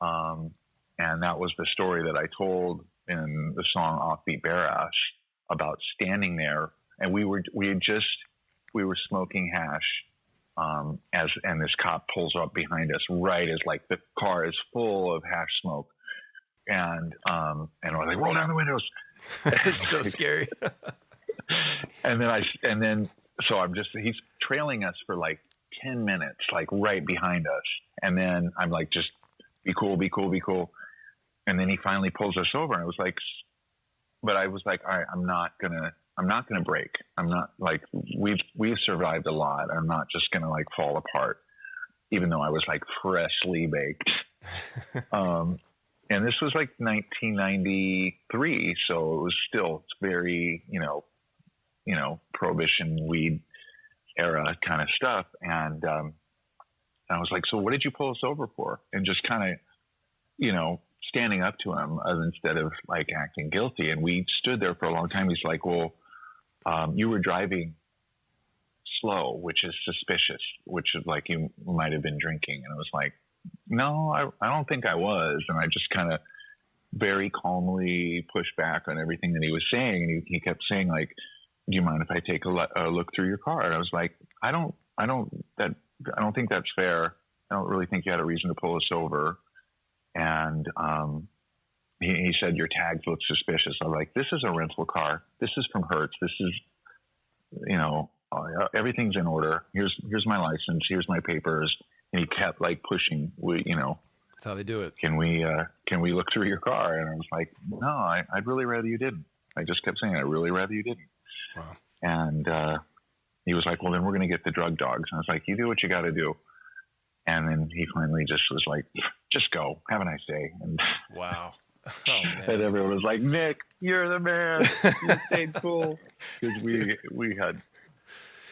[SPEAKER 2] And that was the story that I told in the song Offbeat Barass about standing there. And we were smoking hash, and this cop pulls up behind us right as like the car is full of hash smoke. And we're like, roll down the windows.
[SPEAKER 1] It's so scary.
[SPEAKER 2] He's trailing us for like 10 minutes, like right behind us. And then I'm like, just be cool, be cool, be cool. And then he finally pulls us over, and I was like, all right, I'm not gonna break. I'm not like, we've survived a lot. I'm not just gonna like fall apart, even though I was like freshly baked. And this was like 1993. So it was still very, prohibition weed era kind of stuff. And I was like, so what did you pull us over for? And just kind of, standing up to him instead of like acting guilty. And we stood there for a long time. He's like, well, you were driving slow, which is suspicious, which is like you might have been drinking. And I was like, no, I don't think I was. And I just kind of very calmly pushed back on everything that he was saying. And he kept saying like, do you mind if I take a look through your car? And I was like, I don't think that's fair. I don't really think you had a reason to pull us over. And he said, your tags look suspicious. I'm like, this is a rental car. This is from Hertz. This is, everything's in order. Here's my license. Here's my papers. And he kept like pushing,
[SPEAKER 1] that's how they do it.
[SPEAKER 2] Can we look through your car? And I was like, no, I'd really rather you didn't. I just kept saying, I'd really rather you didn't.
[SPEAKER 1] Wow.
[SPEAKER 2] And he was like, well, then we're going to get the drug dogs. And I was like, you do what you got to do. And then he finally just was like, just go, have a nice day. And
[SPEAKER 1] wow. Oh, man.
[SPEAKER 2] And everyone was like, Nick, you're the man. You stayed cool. Because we had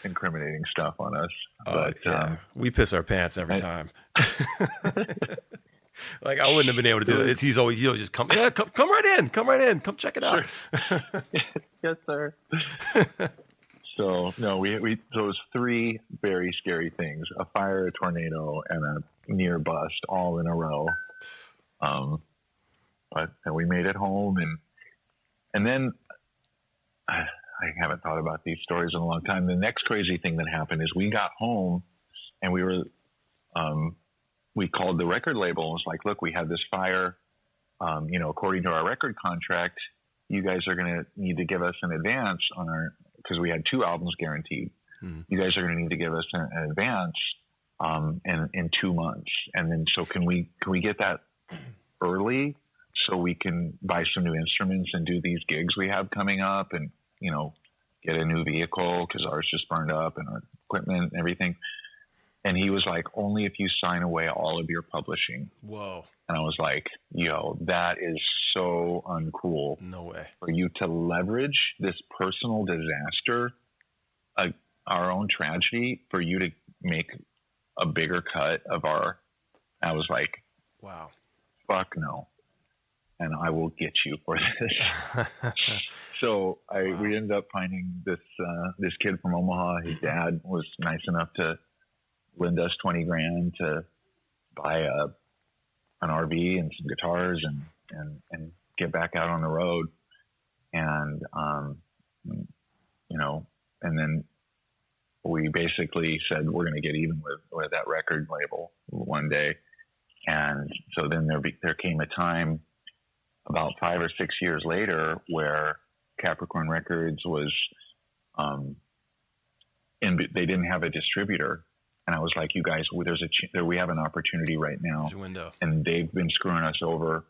[SPEAKER 2] incriminating stuff on us. But
[SPEAKER 1] yeah. We piss our pants every time. Like, I wouldn't have been able to do it. He's always just come right in. Come right in. Come check it out.
[SPEAKER 2] Sure. Yes, sir. So, no, so it was 3 very scary things: a fire, a tornado, and a near bust all in a row. But we made it home, and then I haven't thought about these stories in a long time. The next crazy thing that happened is we got home, and we called the record label and was like, look, we had this fire. According to our record contract, you guys are going to need to give us an advance because we had 2 albums guaranteed. You guys are going to need to give us an advance in 2 months. And then, so can we get that early so we can buy some new instruments and do these gigs we have coming up and, get a new vehicle because ours just burned up and our equipment and everything. And he was like, only if you sign away all of your publishing.
[SPEAKER 1] Whoa.
[SPEAKER 2] And I was like, yo, that is so uncool.
[SPEAKER 1] No way.
[SPEAKER 2] For you to leverage this personal disaster, our own tragedy, for you to make a bigger cut of I was like,
[SPEAKER 1] wow,
[SPEAKER 2] fuck no. And I will get you for this. So we ended up finding this kid from Omaha. His dad was nice enough to lend us $20,000 to buy an RV and some guitars and get back out on the road. And, and then we basically said, we're going to get even with that record label one day. And so then there came a time about 5 or 6 years later where Capricorn Records was, they didn't have a distributor. And I was like, you guys, we have an opportunity right now, and they've been screwing us over.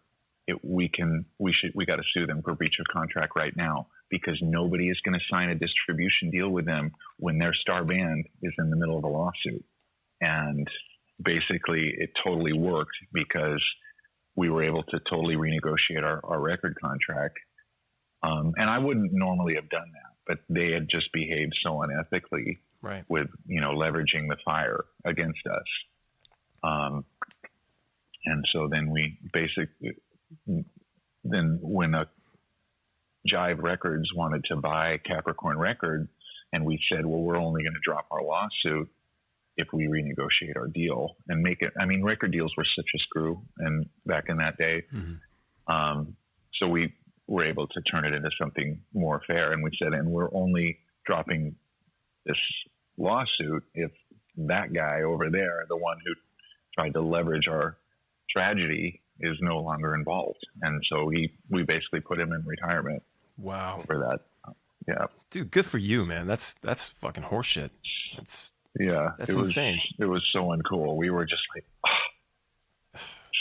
[SPEAKER 2] We got to sue them for breach of contract right now, because nobody is going to sign a distribution deal with them when their star band is in the middle of a lawsuit. And basically it totally worked because we were able to totally renegotiate our record contract. And I wouldn't normally have done that, but they had just behaved so unethically.
[SPEAKER 1] Right.
[SPEAKER 2] With, leveraging the fire against us. And so then when Jive Records wanted to buy Capricorn Records, and we said, well, we're only going to drop our lawsuit if we renegotiate our deal and make it. I mean, record deals were such a screw and back in that day. Mm-hmm. So we were able to turn it into something more fair. And we said, and we're only dropping this lawsuit if that guy over there, the one who tried to leverage our tragedy, is no longer involved. And so we basically put him in retirement.
[SPEAKER 1] Wow.
[SPEAKER 2] For that. Yeah.
[SPEAKER 1] Dude, good for you, man. That's fucking horseshit. That's insane.
[SPEAKER 2] It was so uncool. We were just like,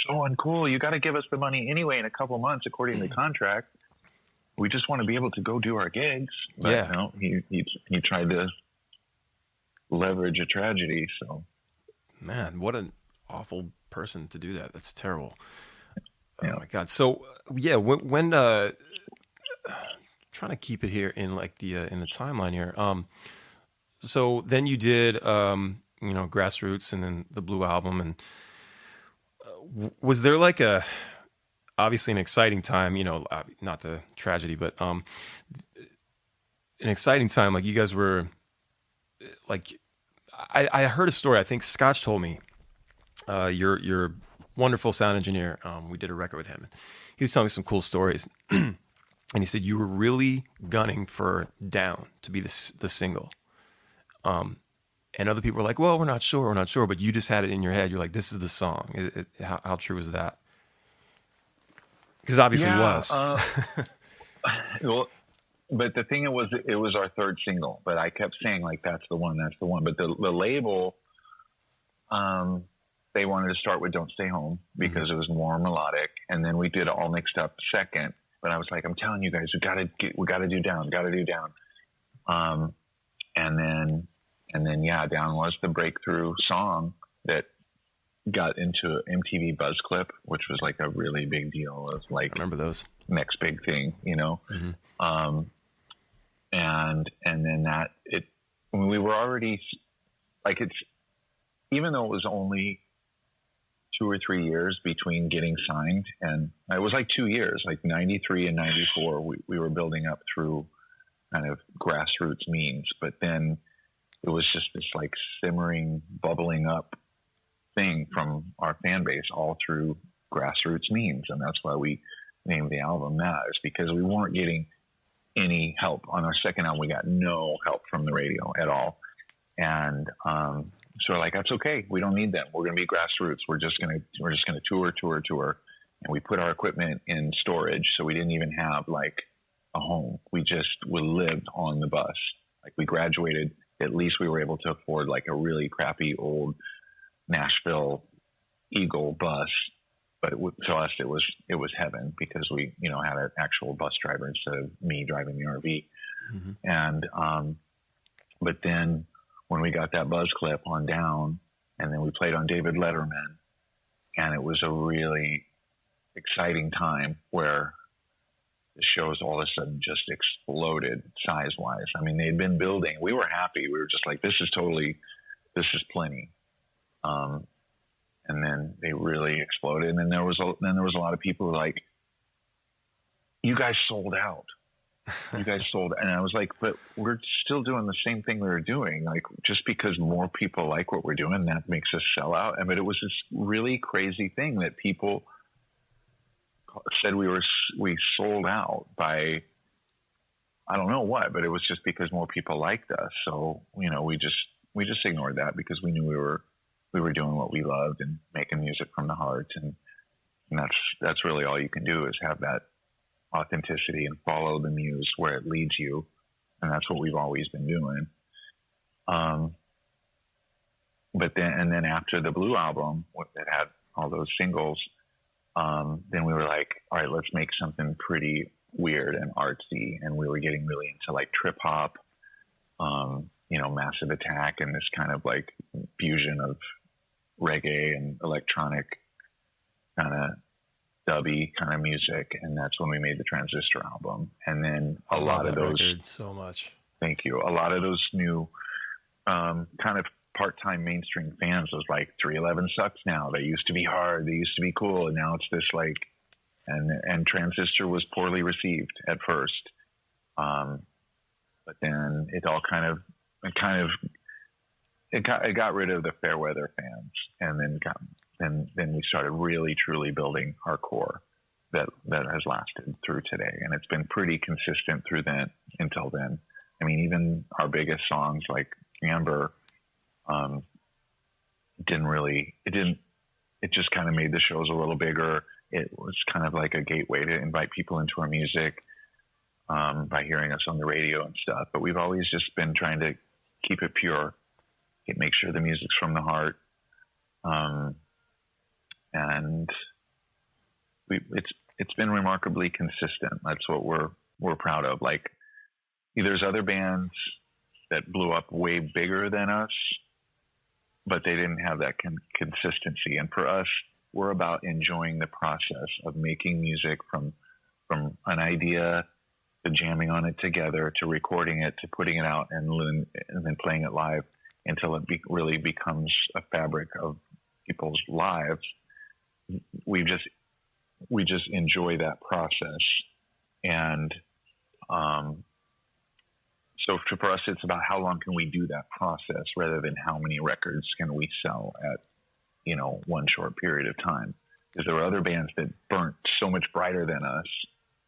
[SPEAKER 2] so uncool. You got to give us the money anyway in a couple months, according to the contract. We just want to be able to go do our gigs. But
[SPEAKER 1] yeah.
[SPEAKER 2] No, he tried to leverage a tragedy. So,
[SPEAKER 1] man, what an awful person to do that. That's terrible.
[SPEAKER 2] Yeah.
[SPEAKER 1] Oh my God. So yeah, when trying to keep it here in like the in the timeline here. So then you did Grassroots and then the Blue Album, and was there like obviously an exciting time, not the tragedy, but an exciting time, like you guys were like, I heard a story, I think Scotch told me, your wonderful sound engineer, we did a record with him. He was telling me some cool stories. And he said you were really gunning for Down to be the single. And other people were like, well, we're not sure. But you just had it in your head. You're like, this is the song. How true is that? Because obviously it was.
[SPEAKER 2] Well, but the thing it was our third single. But I kept saying, like, that's the one. But the label, they wanted to start with Don't Stay Home because it was more melodic. And then we did All Mixed Up second. But I was like, I'm telling you guys, we got to do Down. And then, yeah, Down was the breakthrough song that got into MTV Buzz Clip, which was like a really big deal. It was like,
[SPEAKER 1] I remember those.
[SPEAKER 2] Next big thing, you know? And then we were already like, even though it was only 2 or 3 years between getting signed, and it was like 2 years, like 93 and 94, we were building up through kind of grassroots means, but then it was just this like simmering, bubbling up thing from our fan base all through grassroots means. And that's why we named the album that, is because we weren't getting any help. On our second album, we got no help from the radio at all. And so we're like, that's okay. We don't need them. We're going to be grassroots. We're just going to tour. And we put our equipment in storage. So we didn't even have like a home. We lived on the bus. Like, we graduated, at least we were able to afford like a really crappy old Nashville Eagle bus. But to us, it was heaven, because we, you know, had an actual bus driver instead of me driving the RV. And, but then when we got that buzz clip on down, and then we played on David Letterman, and it was a really exciting time where the shows all of a sudden just exploded size-wise. I mean, they'd been building. We were happy. We were just like, this is plenty. And then they really exploded. And then there was a lot of people who were like, you guys sold out. You guys sold. And I was like, but we're still doing the same thing we were doing. Like, just because more people like what we're doing, that makes us sell out. But it was this really crazy thing that people said we sold out by, I don't know what, but it was just because more people liked us. So, you know, we just ignored that, because we knew we were doing what we loved and making music from the heart. And that's really all you can do, is have that authenticity and follow the muse where it leads you. And that's what we've always been doing. But then after the Blue album that had all those singles, then we were like, all right, let's make something pretty weird and artsy. And we were getting really into like trip hop, you know, Massive Attack, and this kind of like fusion of reggae and electronic kind of dubby kind of music. And that's when we made the Transistor album. And then a lot of those,
[SPEAKER 1] so much.
[SPEAKER 2] Thank you. A lot of those new kind of part-time mainstream fans was like, 311 sucks now. They used to be hard. They used to be cool. And now it's this like, and Transistor was poorly received at first. But then it all it got rid of the fair weather fans, and then we started really truly building our core that has lasted through today, and it's been pretty consistent through then until then. I mean, even our biggest songs like Amber, it just kind of made the shows a little bigger. It was kind of like a gateway to invite people into our music by hearing us on the radio and stuff. But we've always just been trying to keep it pure, make sure the music's from the heart. And it's been remarkably consistent. That's what we're proud of. Like, there's other bands that blew up way bigger than us, but they didn't have that consistency. And for us, we're about enjoying the process of making music from an idea to jamming on it together, to recording it, to putting it out, and then playing it live until it really becomes a fabric of people's lives. We just enjoy that process. And so for us, it's about how long can we do that process rather than how many records can we sell at, you know, one short period of time. Because there were other bands that burnt so much brighter than us,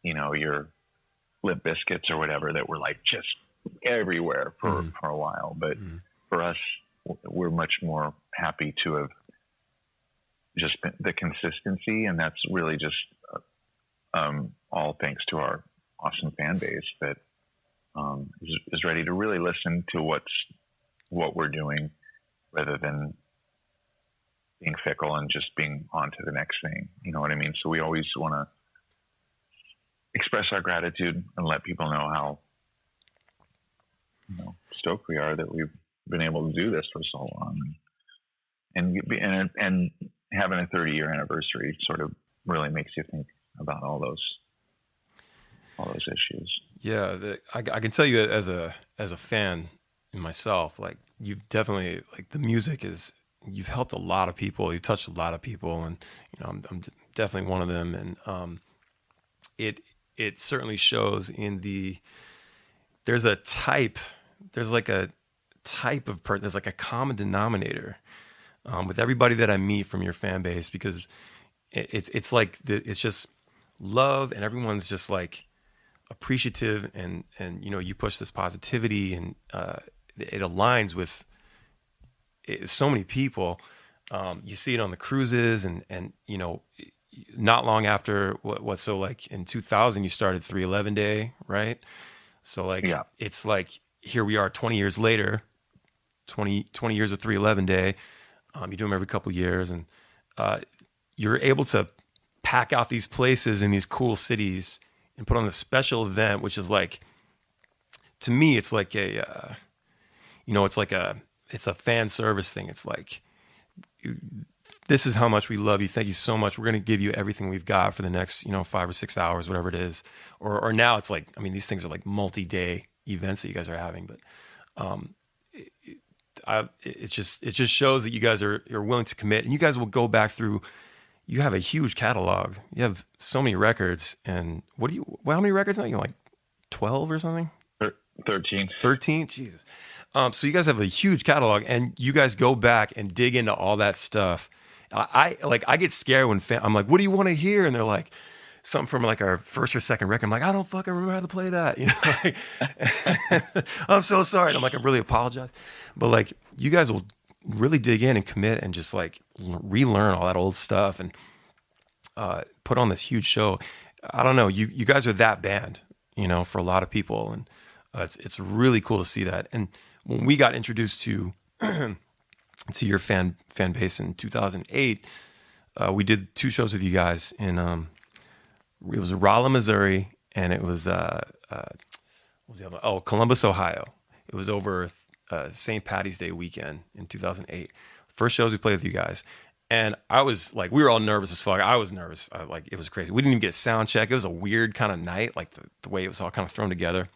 [SPEAKER 2] you know, your Limp Bizkits or whatever, that were like just everywhere for a while. But for us, we're much more happy to have just been the consistency. And that's really just all thanks to our awesome fan base that is ready to really listen to what we're doing, rather than being fickle and just being on to the next thing. You know what I mean? So we always want to express our gratitude and let people know how, you know, stoked we are that we've been able to do this for so long. and having a 30-year anniversary sort of really makes you think about all those issues.
[SPEAKER 1] Yeah, I can tell you as a fan myself, like you've definitely like the music is you've helped a lot of people, you've touched a lot of people, and I'm definitely one of them, and it certainly shows in there's a type there's like a type of person, there's like a common denominator with everybody that I meet from your fan base, because it's like it's just love, and everyone's just like appreciative, and you push this positivity, and it aligns with so many people. You see it on the cruises, and not long after so like in 2000 you started 311 Day, right? So like it's like here we are 20 years later, 20 years of 311 Day. You do them every couple years, and you're able to pack out these places in these cool cities and put on a special event, which is like, to me, it's like it's a fan service thing. It's like, this is how much we love you. Thank you so much. We're going to give you everything we've got for the next, 5 or 6 hours, whatever it is. Or now it's like, I mean, these things are like multi-day events that you guys are having, but it just shows that you guys are willing to commit, and you guys will go back through. You have a huge catalog. You have so many records, and how many records now? You like 12 or something?
[SPEAKER 2] 13.
[SPEAKER 1] 13? Jesus. So you guys have a huge catalog, and you guys go back and dig into all that stuff. I get scared when I'm like, what do you want to hear? And they're like, something from like our first or second record. I'm like, I don't fucking remember how to play that. Like, I'm so sorry. And I'm like, I really apologize. But like, you guys will really dig in and commit and just like relearn all that old stuff and put on this huge show. I don't know. You guys are that band, for a lot of people. And it's really cool to see that. And when we got introduced to your fan base in 2008, we did 2 shows with you guys in it was Rolla, Missouri, and it was what was the other one? Oh, Columbus, Ohio. It was over St. Patty's Day weekend in 2008. First shows we played with you guys, and I was like, we were all nervous as fuck. I was nervous. It was crazy. We didn't even get a sound check. It was a weird kind of night, like the way it was all kind of thrown together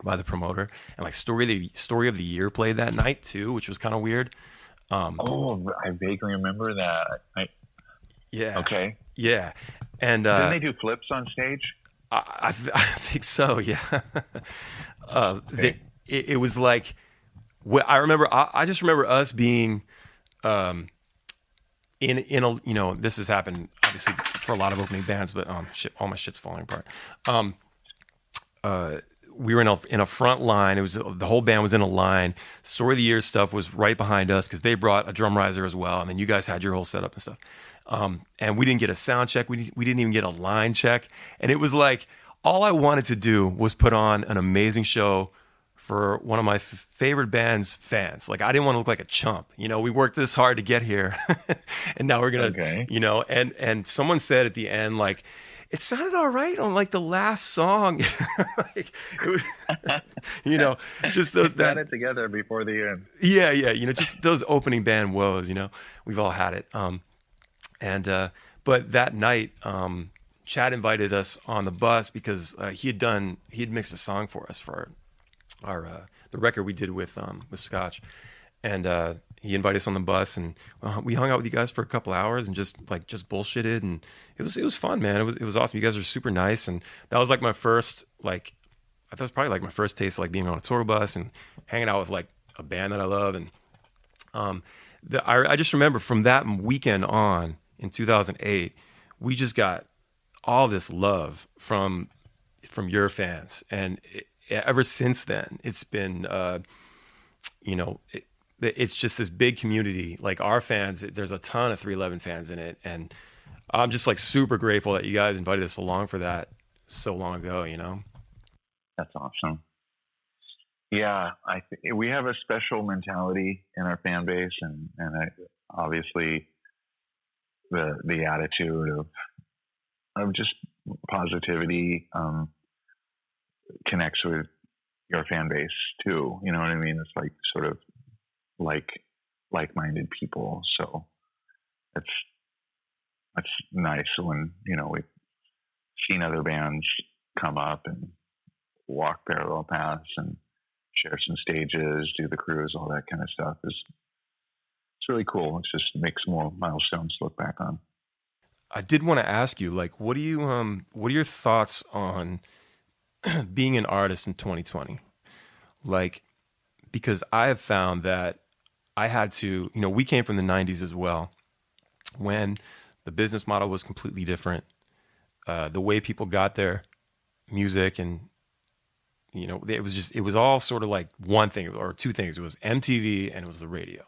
[SPEAKER 1] by the promoter. And like Story of the Year played that night too, which was kind of weird.
[SPEAKER 2] I vaguely remember that.
[SPEAKER 1] Yeah.
[SPEAKER 2] Okay.
[SPEAKER 1] Yeah. And
[SPEAKER 2] didn't they do flips on stage?
[SPEAKER 1] I think so. Yeah.
[SPEAKER 2] Okay.
[SPEAKER 1] It was like, I remember. I just remember us being, in a this has happened obviously for a lot of opening bands, but all my shit's falling apart. We were in a front line. It was the whole band was in a line. Story of the Year stuff was right behind us because they brought a drum riser as well, and then you guys had your whole setup and stuff. And we didn't get a sound check. We didn't even get a line check. And it was like, all I wanted to do was put on an amazing show for one of my favorite band's fans. Like, I didn't want to look like a chump. We worked this hard to get here. And now we're going to, and someone said at the end, like, it sounded all right on like the last song. Like, it was, just
[SPEAKER 2] got it together before the end.
[SPEAKER 1] Yeah. Just those opening band woes, we've all had it. But that night, Chad invited us on the bus because he had mixed a song for us for our the record we did with Scotch, and he invited us on the bus, and we hung out with you guys for a couple hours and just bullshitted, and it was fun, man. It was awesome. You guys are super nice, and that was like my first I thought it was probably like my first taste of like being on a tour bus and hanging out with like a band that I love, and I just remember from that weekend on in 2008, we just got all this love from your fans, and ever since then, it's been it's just this big community. Like our fans, there's a ton of 311 fans in it, and I'm just like super grateful that you guys invited us along for that so long ago.
[SPEAKER 2] That's awesome. Yeah, we have a special mentality in our fan base, and obviously the attitude of just positivity connects with your fan base too. You know what I mean? It's like sort of like like-minded people. So it's nice when, we've seen other bands come up and walk parallel paths and share some stages, do the cruise, all that kind of stuff. It's really cool. It just makes more milestones to look back on.
[SPEAKER 1] I did want to ask you, like, what are your thoughts on being an artist in 2020? Like, because I have found that I had to, we came from the 90s as well, when the business model was completely different. The way people got their music, and, it was all sort of like one thing or two things. It was MTV and it was the radio.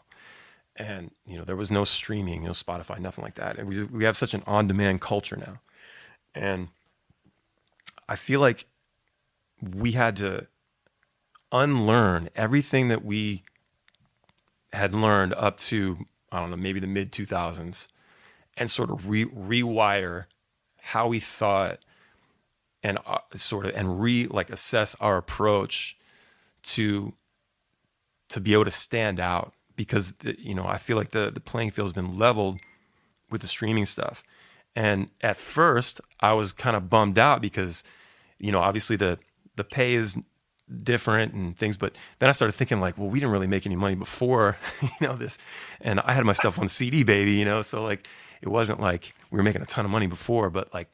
[SPEAKER 1] And, there was no streaming, no Spotify, nothing like that. And we have such an on-demand culture now. And I feel like we had to unlearn everything that we had learned up to, I don't know, maybe the mid 2000s, and sort of rewire how we thought, and assess our approach to be able to stand out. Because, I feel like the playing field has been leveled with the streaming stuff. And at first I was kind of bummed out because, obviously the pay is different and things, but then I started thinking like, well, we didn't really make any money before, this, and I had my stuff on CD, baby, so like, it wasn't like we were making a ton of money before, but like,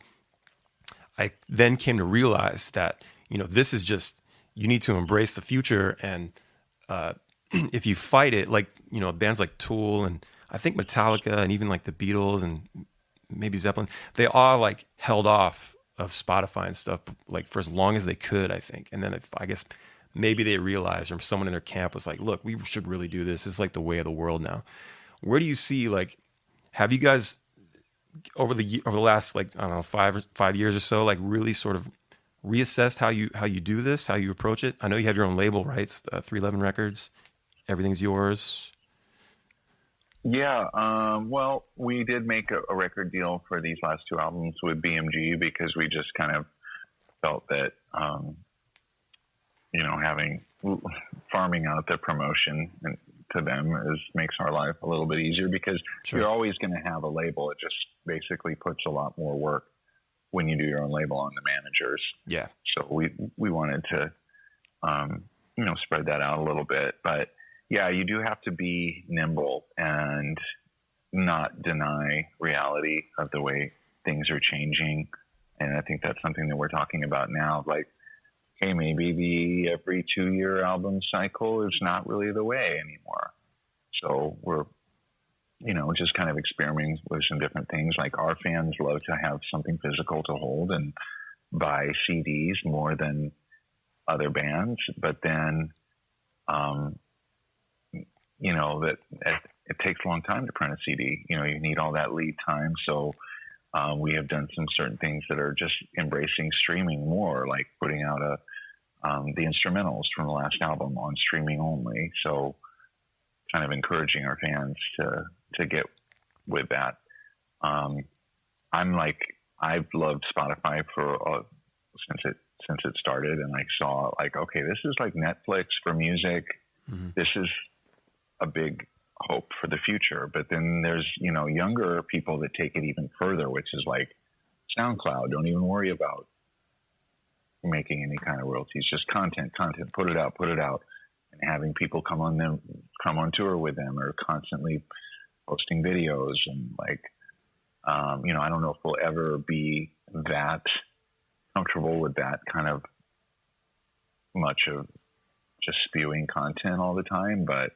[SPEAKER 1] I then came to realize that, this is just, you need to embrace the future. And, if you fight it, like, bands like Tool and I think Metallica and even like the Beatles and maybe Zeppelin, they all like held off of Spotify and stuff like for as long as they could, I think. And then I guess maybe they realized, or someone in their camp was like, look, we should really do this. It's like the way of the world now. Where do you see, like, have you guys over the last, like, I don't know, 5 years or so, like really sort of reassessed how you do this, how you approach it? I know you have your own label, right? It's 311 Records. Everything's yours.
[SPEAKER 2] Yeah. Well, we did make a record deal for these last two albums with BMG because we just kind of felt that, farming out the promotion to them makes our life a little bit easier because
[SPEAKER 1] Sure.
[SPEAKER 2] You're always going to have a label. It just basically puts a lot more work when you do your own label on the managers.
[SPEAKER 1] Yeah.
[SPEAKER 2] So we wanted to, spread that out a little bit, but yeah, you do have to be nimble and not deny reality of the way things are changing. And I think that's something that we're talking about now. Like, hey, maybe the every 2-year album cycle is not really the way anymore. So we're, just kind of experimenting with some different things. Like, our fans love to have something physical to hold and buy CDs more than other bands. But then, that it takes a long time to print a CD. You need all that lead time. So we have done some certain things that are just embracing streaming more, like putting out the instrumentals from the last album on streaming only. So kind of encouraging our fans to get with that. I've loved Spotify since it started, and I saw like, okay, this is like Netflix for music. Mm-hmm. This is a big hope for the future. But then there's, younger people that take it even further, which is like SoundCloud. Don't even worry about making any kind of royalties, just content, put it out, and having people come on tour with them, or constantly posting videos. And like, I don't know if we'll ever be that comfortable with that kind of much of just spewing content all the time. But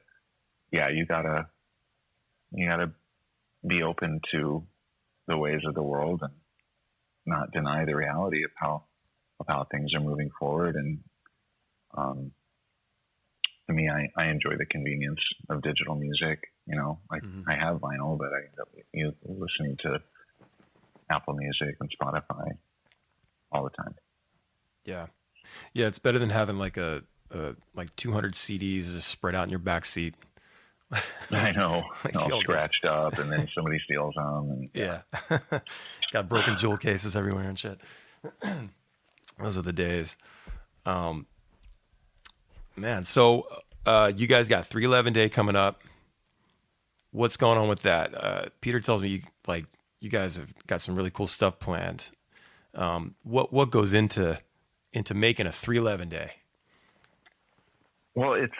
[SPEAKER 2] yeah, you gotta be open to the ways of the world and not deny the reality of how things are moving forward. And to me, I enjoy the convenience of digital music. I have vinyl, but I end up listening to Apple Music and Spotify all the time.
[SPEAKER 1] Yeah, it's better than having like like 200 CDs just spread out in your back seat.
[SPEAKER 2] I know, like all scratched up, and then somebody steals them. And
[SPEAKER 1] yeah. Got broken jewel cases everywhere and shit. Those are the days. Man, so you guys got 311 Day coming up. what's going on with that? Peter tells me you guys have got some really cool stuff planned. What goes into making a 311 day?
[SPEAKER 2] Well, it's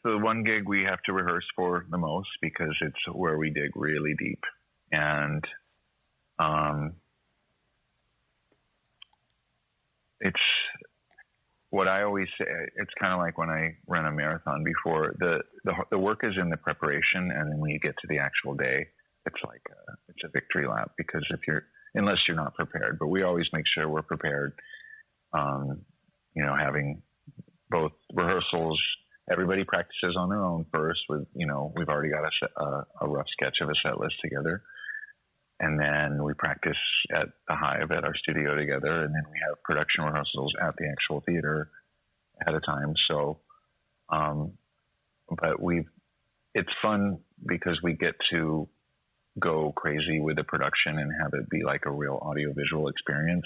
[SPEAKER 2] the one gig we have to rehearse for the most because it's where we dig really deep, and it's what I always say. It's kind of like when I run a marathon. Before the work is in the preparation, and then when you get to the actual day, it's like it's a victory lap because unless you're not prepared, but we always make sure we're prepared. Having both rehearsals, everybody practices on their own first with, we've already got a rough sketch of a set list together. And then we practice at the Hive at our studio together. And then we have production rehearsals at the actual theater ahead of time. So, but it's fun because we get to go crazy with the production and have it be like a real audiovisual experience.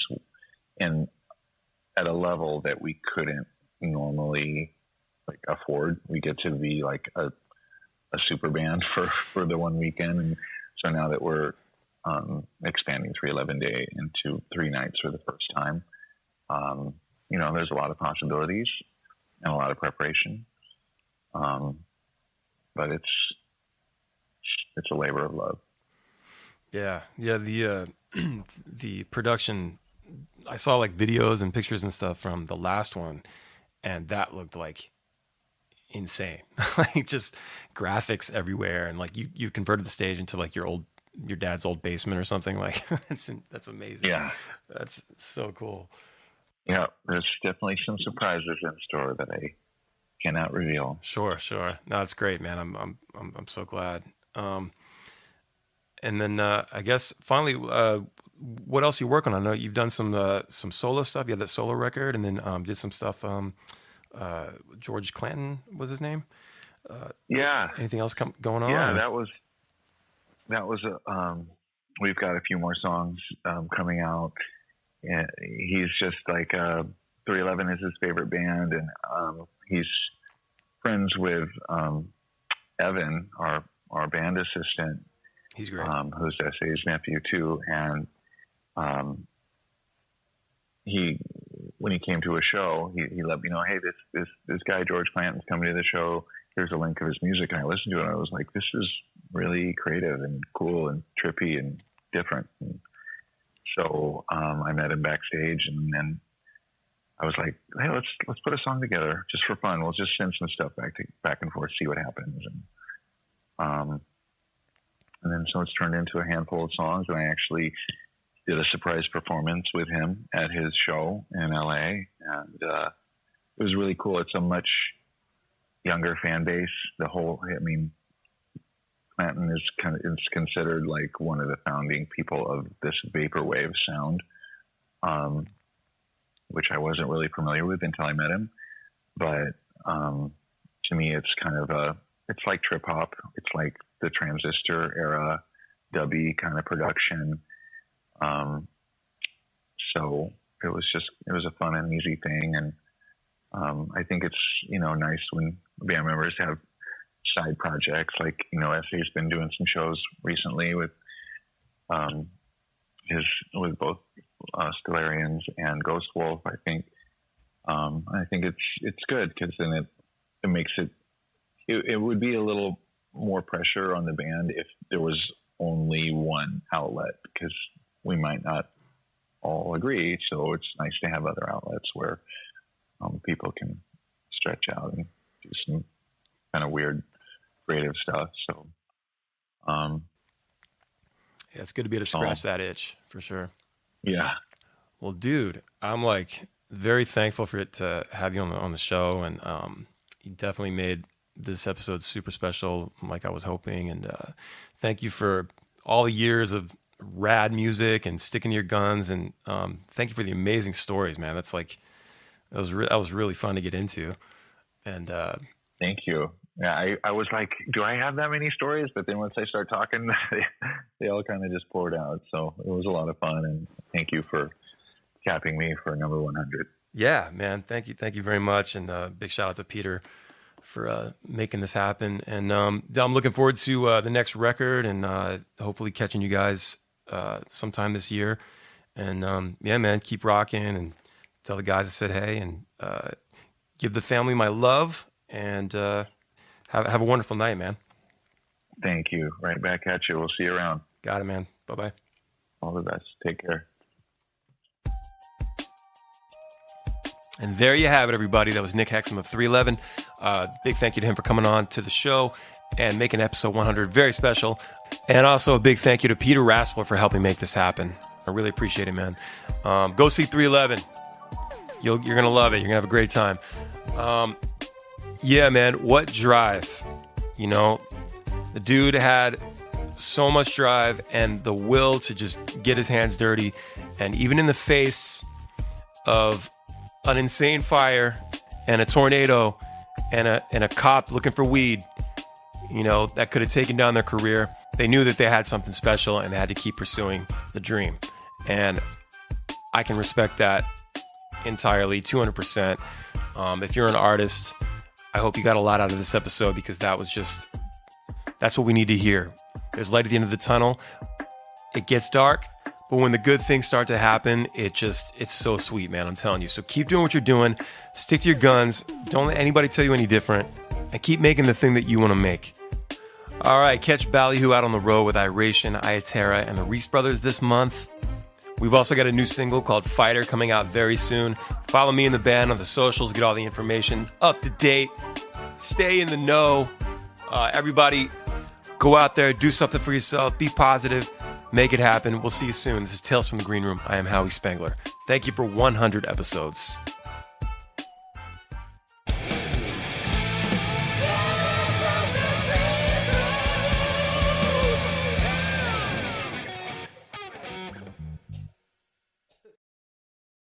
[SPEAKER 2] And at a level that we couldn't normally afford. We get to be like a super band for the one weekend. And so now that we're expanding 311 Day into 3 nights for the first time, there's a lot of possibilities and a lot of preparation. But it's a labor of love.
[SPEAKER 1] Yeah. The production, I saw like videos and pictures and stuff from the last one, and that looked like insane. Like just graphics everywhere, and like you converted the stage into like your dad's old basement or something. Like that's amazing.
[SPEAKER 2] Yeah,
[SPEAKER 1] that's so cool.
[SPEAKER 2] Yeah, there's definitely some surprises in store that I cannot reveal.
[SPEAKER 1] Sure. No, that's great, man. I'm so glad. And then I guess finally, what else are you working on? I know you've done some solo stuff. You had that solo record, and then did some stuff. George Clanton was his name.
[SPEAKER 2] Yeah.
[SPEAKER 1] Anything else going on?
[SPEAKER 2] Yeah, that was. We've got a few more songs coming out. And he's just like 311 is his favorite band, and he's friends with Evan, our band assistant.
[SPEAKER 1] He's great.
[SPEAKER 2] Who's Essay's nephew too, and when he came to a show, he let me know, hey, this guy George Clanton's coming to the show. Here's a link of his music, and I listened to it. And I was like, this is really creative and cool and trippy and different. And so I met him backstage, and then I was like, hey, let's put a song together just for fun. We'll just send some stuff back and forth, see what happens. And then so it's turned into a handful of songs, and I actually did a surprise performance with him at his show in LA, and it was really cool. It's a much younger fan base. Clanton is considered like one of the founding people of this vaporwave sound, which I wasn't really familiar with until I met him. But to me, it's kind of it's like trip hop. It's like the transistor era, dubby kind of production. So it was a fun and easy thing. And I think it's, nice when band members have side projects. Like, Essay's been doing some shows recently with both Stellarians and Ghost Wolf. I think it's good because then it makes it would be a little more pressure on the band if there was only one outlet, because we might not all agree. So it's nice to have other outlets where people can stretch out and do some kind of weird creative stuff. So
[SPEAKER 1] yeah, it's good to be able to scratch that itch for sure.
[SPEAKER 2] Yeah.
[SPEAKER 1] Well, dude, I'm like very thankful for it to have you on the show, and you definitely made this episode super special, like I was hoping. And thank you for all the years of rad music and sticking to your guns, and thank you for the amazing stories, man. That's like that was really fun to get into. And
[SPEAKER 2] thank you. Yeah, I was like, do I have that many stories? But then once I start talking, they all kind of just poured out. So it was a lot of fun, and thank you for capping me for number 100.
[SPEAKER 1] Yeah, man. Thank you very much, and big shout out to Peter for making this happen. And I'm looking forward to the next record, and hopefully catching you guys sometime this year. And yeah, man, keep rocking, and tell the guys I said hey, and give the family my love, and have a wonderful night, man.
[SPEAKER 2] Thank you. Right back at you. We'll see you around.
[SPEAKER 1] Got it, man. Bye-bye.
[SPEAKER 2] All the best. Take care.
[SPEAKER 1] And there you have it, everybody. That was Nick Hexum of 311. Big thank you to him for coming on to the show and making episode 100 very special. And also a big thank you to Peter Raspler for helping make this happen. I really appreciate it, man. Go see 311. You're going to love it. You're going to have a great time. Yeah, man, what drive. You know, the dude had so much drive and the will to just get his hands dirty. And even in the face of an insane fire and a tornado and a cop looking for weed, you know, that could have taken down their career, they knew that they had something special and they had to keep pursuing the dream. And I can respect that entirely, 200%. If you're an artist, I hope you got a lot out of this episode, because that's what we need to hear. There's light at the end of the tunnel. It gets dark, but when the good things start to happen, it's so sweet, man. I'm telling you. So keep doing what you're doing. Stick to your guns. Don't let anybody tell you any different, and keep making the thing that you want to make. All right, catch Ballyhoo out on the road with Iration, Iatera, and the Reese Brothers this month. We've also got a new single called Fighter coming out very soon. Follow me and the band on the socials. Get all the information up to date. Stay in the know. Everybody, go out there, do something for yourself. Be positive. Make it happen. We'll see you soon. This is Tales from the Green Room. I am Howie Spangler. Thank you for 100 episodes.